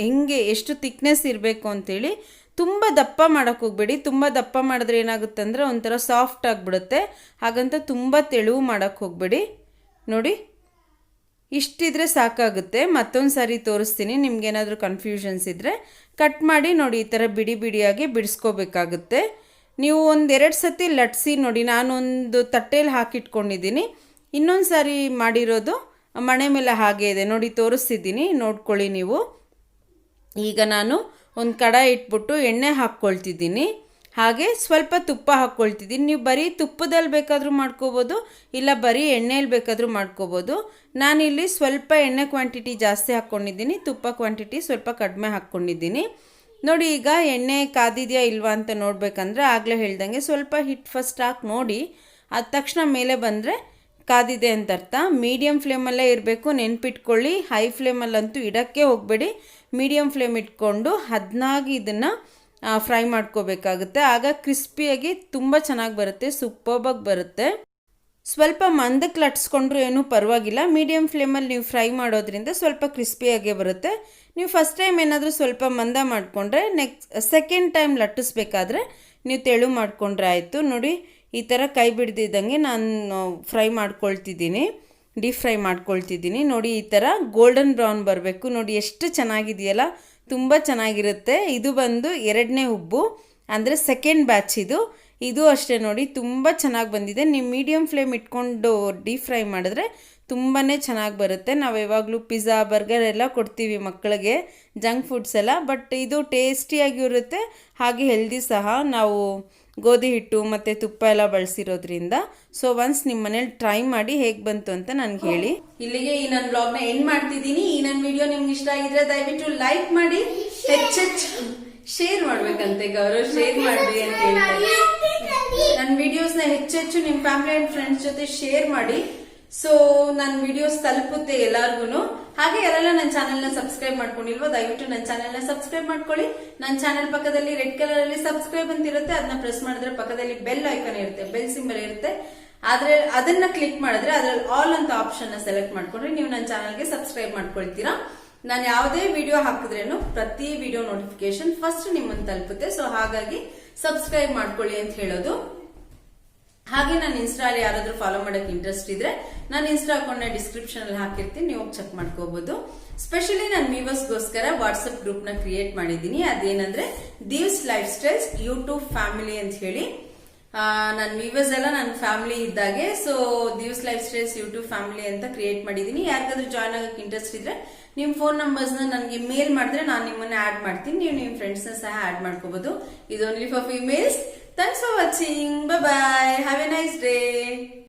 ಹೆಂಗೆ ಎಷ್ಟು ತಿಕ್ನೆಸ್ ಇರಬೇಕು ಅಂಥೇಳಿ. ತುಂಬ ದಪ್ಪ ಮಾಡೋಕ್ಕೆ ಹೋಗಬೇಡಿ. ತುಂಬ ದಪ್ಪ ಮಾಡಿದ್ರೆ ಏನಾಗುತ್ತೆ ಅಂದರೆ ಒಂಥರ ಸಾಫ್ಟ್ ಆಗಿಬಿಡುತ್ತೆ. ಹಾಗಂತ ತುಂಬ ತೆಳುವು ಮಾಡೋಕ್ಕೆ ಹೋಗಬೇಡಿ. ನೋಡಿ, ಇಷ್ಟಿದ್ರೆ ಸಾಕಾಗುತ್ತೆ. ಮತ್ತೊಂದು ಸಾರಿ ತೋರಿಸ್ತೀನಿ, ನಿಮ್ಗೇನಾದರೂ ಕನ್ಫ್ಯೂಷನ್ಸ್ ಇದ್ದರೆ ಕಟ್ ಮಾಡಿ ನೋಡಿ. ಈ ಥರ ಬಿಡಿಯಾಗಿ ಬಿಡಿಸ್ಕೋಬೇಕಾಗುತ್ತೆ. ನೀವು 1-2 ಸತಿ ಲಟ್ಸಿ ನೋಡಿ. ನಾನೊಂದು ತಟ್ಟೆಯಲ್ಲಿ ಹಾಕಿಟ್ಕೊಂಡಿದ್ದೀನಿ. ಇನ್ನೊಂದು ಸಾರಿ ಮಾಡಿರೋದು ಮಣೆ ಮೇಲೆ ಹಾಗೆ ಇದೆ ನೋಡಿ, ತೋರಿಸ್ತಿದ್ದೀನಿ, ನೋಡ್ಕೊಳ್ಳಿ ನೀವು. ಈಗ ನಾನು ಒಂದು ಕಡಾಯಿ ಇಟ್ಬಿಟ್ಟು ಎಣ್ಣೆ ಹಾಕ್ಕೊಳ್ತಿದ್ದೀನಿ. ಹಾಗೆ ಸ್ವಲ್ಪ ತುಪ್ಪ ಹಾಕ್ಕೊಳ್ತಿದ್ದೀನಿ. ನೀವು ಬರೀ ತುಪ್ಪದಲ್ಲಿ ಬೇಕಾದರೂ ಮಾಡ್ಕೋಬೋದು, ಇಲ್ಲ ಬರೀ ಎಣ್ಣೆಯಲ್ಲಿ ಬೇಕಾದರೂ ಮಾಡ್ಕೋಬೋದು. ನಾನಿಲ್ಲಿ ಸ್ವಲ್ಪ ಎಣ್ಣೆ ಕ್ವಾಂಟಿಟಿ ಜಾಸ್ತಿ ಹಾಕ್ಕೊಂಡಿದ್ದೀನಿ, ತುಪ್ಪ ಕ್ವಾಂಟಿಟಿ ಸ್ವಲ್ಪ ಕಡಿಮೆ ಹಾಕ್ಕೊಂಡಿದ್ದೀನಿ. ನೋಡಿ, ಈಗ ಎಣ್ಣೆ ಕಾದಿದೆಯಾ ಇಲ್ವಾ ಅಂತ ನೋಡಬೇಕಂದ್ರೆ ಆಗಲೇ ಹೇಳ್ದಂಗೆ ಸ್ವಲ್ಪ ಹಿಟ್ಟು ಫಸ್ಟ್ ಹಾಕಿ ನೋಡಿ. ಆದ ತಕ್ಷಣ ಮೇಲೆ ಬಂದರೆ ಕಾದಿದೆ ಅಂತ ಅರ್ಥ. ಮೀಡಿಯಮ್ ಫ್ಲೇಮಲ್ಲೇ ಇರಬೇಕು, ನೆನ್ಪಿಟ್ಕೊಳ್ಳಿ. ಹೈ ಫ್ಲೇಮಲ್ಲಂತೂ ಇಡೋಕ್ಕೆ ಹೋಗಬೇಡಿ. ಮೀಡಿಯಮ್ ಫ್ಲೇಮ್ ಇಟ್ಕೊಂಡು ಹದನಾಗಿ ಇದನ್ನು ಫ್ರೈ ಮಾಡ್ಕೋಬೇಕಾಗುತ್ತೆ. ಆಗ ಕ್ರಿಸ್ಪಿಯಾಗಿ ತುಂಬ ಚೆನ್ನಾಗಿ ಬರುತ್ತೆ, ಸೂಪರ್ಬಾಗಿ ಬರುತ್ತೆ. ಸ್ವಲ್ಪ ಮಂದಕ್ಕೆ ಲಟ್ಸ್ಕೊಂಡ್ರೂ ಏನೂ ಪರವಾಗಿಲ್ಲ. ಮೀಡಿಯಮ್ ಫ್ಲೇಮಲ್ಲಿ ನೀವು ಫ್ರೈ ಮಾಡೋದ್ರಿಂದ ಸ್ವಲ್ಪ ಕ್ರಿಸ್ಪಿಯಾಗೇ ಬರುತ್ತೆ. ನೀವು ಫಸ್ಟ್ ಟೈಮ್ ಏನಾದರೂ ಸ್ವಲ್ಪ ಮಂದ ಮಾಡಿಕೊಂಡ್ರೆ ಸೆಕೆಂಡ್ ಟೈಮ್ ಲಟ್ಟಿಸ್ಬೇಕಾದ್ರೆ ನೀವು ತೆಳು ಮಾಡಿಕೊಂಡ್ರೆ ಆಯಿತು. ನೋಡಿ, ಈ ಥರ ಕೈ ಬಿಡ್ದಿದ್ದಂಗೆ ನಾನು ಫ್ರೈ ಮಾಡ್ಕೊಳ್ತಿದ್ದೀನಿ, ಡೀಪ್ ಫ್ರೈ ಮಾಡ್ಕೊಳ್ತಿದ್ದೀನಿ. ನೋಡಿ, ಈ ಥರ ಗೋಲ್ಡನ್ ಬ್ರೌನ್ ಬರಬೇಕು. ನೋಡಿ ಎಷ್ಟು ಚೆನ್ನಾಗಿದೆಯಲ್ಲ, ತುಂಬ ಚೆನ್ನಾಗಿರುತ್ತೆ. ಇದು ಬಂದು 2ನೇ ಹುಬ್ಬು, ಅಂದರೆ ಸೆಕೆಂಡ್ ಬ್ಯಾಚ್ ಇದು ಅಷ್ಟೇ. ನೋಡಿ, ತುಂಬ ಚೆನ್ನಾಗಿ ಬಂದಿದೆ. ನೀವು ಮೀಡಿಯಮ್ ಫ್ಲೇಮ್ ಇಟ್ಕೊಂಡು ಡೀಪ್ ಫ್ರೈ ಮಾಡಿದ್ರೆ ತುಂಬಾ ಚೆನ್ನಾಗಿ ಬರುತ್ತೆ. ನಾವು ಯಾವಾಗಲೂ ಪಿಜ್ಜಾ, ಬರ್ಗರ್ ಎಲ್ಲ ಕೊಡ್ತೀವಿ ಮಕ್ಕಳಿಗೆ, ಜಂಕ್ ಫುಡ್ಸ್ ಎಲ್ಲ. ಬಟ್ ಇದು ಟೇಸ್ಟಿಯಾಗಿರುತ್ತೆ, ಹಾಗೆ ಹೆಲ್ದಿ ಸಹ. ನಾವು ಗೋಧಿ ಹಿಟ್ಟು ಮತ್ತು ತುಪ್ಪ ಎಲ್ಲ ಬಳಸಿರೋದ್ರಿಂದ. ಸೊ ಒನ್ಸ್ ನಿಮ್ಮ ಮನೇಲಿ ಟ್ರೈ ಮಾಡಿ ಹೇಗೆ ಬಂತು ಅಂತ ನನಗೆ ಹೇಳಿ. ಇಲ್ಲಿಗೆ ಈ ನನ್ನ ಬ್ಲಾಗ್ನ ಎಂಡ್ ಮಾಡ್ತಿದ್ದೀನಿ. ಈ ನನ್ನ ವಿಡಿಯೋ ನಿಮ್ಗೆ ಇಷ್ಟ ಆಗಿದ್ರೆ ದಯವಿಟ್ಟು ಲೈಕ್ ಮಾಡಿ, ಹೆಚ್ಚೆಚ್ಚು ಶೇರ್ ಮಾಡ್ಬೇಕಂತೆ ಗೌರವ್, ಶೇರ್ ಮಾಡ್ರಿ ಅಂತ ಹೇಳ್ತಾರೆ. ನನ್ನ ವಿಡಿಯೋಸ್ನ ಹೆಚ್ಚೆಚ್ಚು ನಿಮ್ಮ ಫ್ಯಾಮಿಲಿ ಅಂಡ್ ಫ್ರೆಂಡ್ಸ್ ಜೊತೆ ಶೇರ್ ಮಾಡಿ. ಸೊ ನನ್ನ ವಿಡಿಯೋಸ್ ತಲುಪುತ್ತೆ ಎಲ್ಲಾರ್ಗು. ಹಾಗೆ ಯಾರೆಲ್ಲ ನನ್ನ ಚಾನೆಲ್ ನ ಸಬ್ಸ್ಕ್ರೈಬ್ ಮಾಡ್ಕೊಂಡಿಲ್ವೋ ದಯವಿಟ್ಟು ನನ್ನ ಚಾನೆಲ್ ನ ಸಬ್ಸ್ಕ್ರೈಬ್ ಮಾಡ್ಕೊಳ್ಳಿ. ನನ್ನ ಚಾನೆಲ್ ಪಕ್ಕದಲ್ಲಿ ರೆಡ್ ಕಲರ್ ಅಲ್ಲಿ ಸಬ್ಸ್ಕ್ರೈಬ್ ಅಂತ ಇರುತ್ತೆ, ಅದನ್ನ ಪ್ರೆಸ್ ಮಾಡಿದ್ರೆ ಪಕ್ಕದಲ್ಲಿ ಬೆಲ್ ಐಕಾನ್ ಇರುತ್ತೆ, ಬೆಲ್ ಸಿಂಬಲ್ ಇರುತ್ತೆ. ಆದ್ರೆ ಅದನ್ನ ಕ್ಲಿಕ್ ಮಾಡಿದ್ರೆ ಅದ್ರಲ್ಲಿ ಆಲ್ ಅಂತ ಆಪ್ಷನ್ ನ ಸೆಲೆಕ್ಟ್ ಮಾಡ್ಕೊಂಡ್ರೆ ನೀವು ನನ್ನ ಚಾನೆಲ್ಗೆ ಸಬ್ಸ್ಕ್ರೈಬ್ ಮಾಡ್ಕೊಳ್ತೀರಾ. ನಾನು ಯಾವುದೇ ವಿಡಿಯೋ ಹಾಕಿದ್ರೇನು ಪ್ರತಿ ವಿಡಿಯೋ ನೋಟಿಫಿಕೇಶನ್ ಫಸ್ಟ್ ನಿಮ್ಮನ್ನು ತಲುಪುತ್ತೆ. ಸೊ ಹಾಗಾಗಿ ಸಬ್ಸ್ಕ್ರೈಬ್ ಮಾಡ್ಕೊಳ್ಳಿ ಅಂತ ಹೇಳೋದು. ಹಾಗೆ ನನ್ನ ಇನ್ಸ್ಟಾ ಯಾರಾದ್ರೂ ಫಾಲೋ ಮಾಡಕ್ ಇಂಟ್ರೆಸ್ಟ್ ಇದ್ರೆ ನಾನು ಇನ್ಸ್ಟಾ ಅಕೌಂಟ್ ನ ಡಿಸ್ಕ್ರಿಪ್ಷನ್ ಅಲ್ಲಿ ಹಾಕಿರ್ತೀನಿ, ನೀವು ಚೆಕ್ ಮಾಡ್ಕೋಬಹುದು. ಸ್ಪೆಷಲಿ ನಾನು ವ್ಯೂವರ್ಸ್ ಗೋಸ್ಕರ ವಾಟ್ಸ್ಆಪ್ ಗ್ರೂಪ್ ನ ಕ್ರಿಯೇಟ್ ಮಾಡಿದೀನಿ. ಅದೇನಂದ್ರೆ ದಿವ್ಸ್ ಲೈಫ್ ಸ್ಟೈಲ್ಸ್ ಯೂಟ್ಯೂಬ್ ಫ್ಯಾಮಿಲಿ ಅಂತ ಹೇಳಿ. ನನ್ನ ವ್ಯೂವರ್ಸ್ ಎಲ್ಲ ನನ್ನ ಫ್ಯಾಮಿಲಿ ಇದ್ದಾಗೆ. ಸೊ ದಿವ್ಸ್ ಲೈಫ್ ಸ್ಟೈಲ್ಸ್ ಯೂಟ್ಯೂಬ್ ಫ್ಯಾಮಿಲಿ ಅಂತ ಕ್ರಿಯೇಟ್ ಮಾಡಿದೀನಿ. ಯಾರಿಗಾದ್ರೂ ಜಾಯ್ನ್ ಆಗಕ್ಕೆ ಇಂಟ್ರೆಸ್ಟ್ ಇದ್ರೆ ನಿಮ್ ಫೋನ್ ನಂಬರ್ಸ್ ನನಗೆ ಮೇಲ್ ಮಾಡಿದ್ರೆ ನಾನು ನಿಮ್ಮನ್ನ ಆಡ್ ಮಾಡ್ತೀನಿ. ನೀವು ನಿಮ್ ಫ್ರೆಂಡ್ಸ್ ನ ಸಹ ಆಡ್ ಮಾಡ್ಕೋಬಹುದು. ಇದು only for females. Thanks for watching. Bye bye. Have A nice day.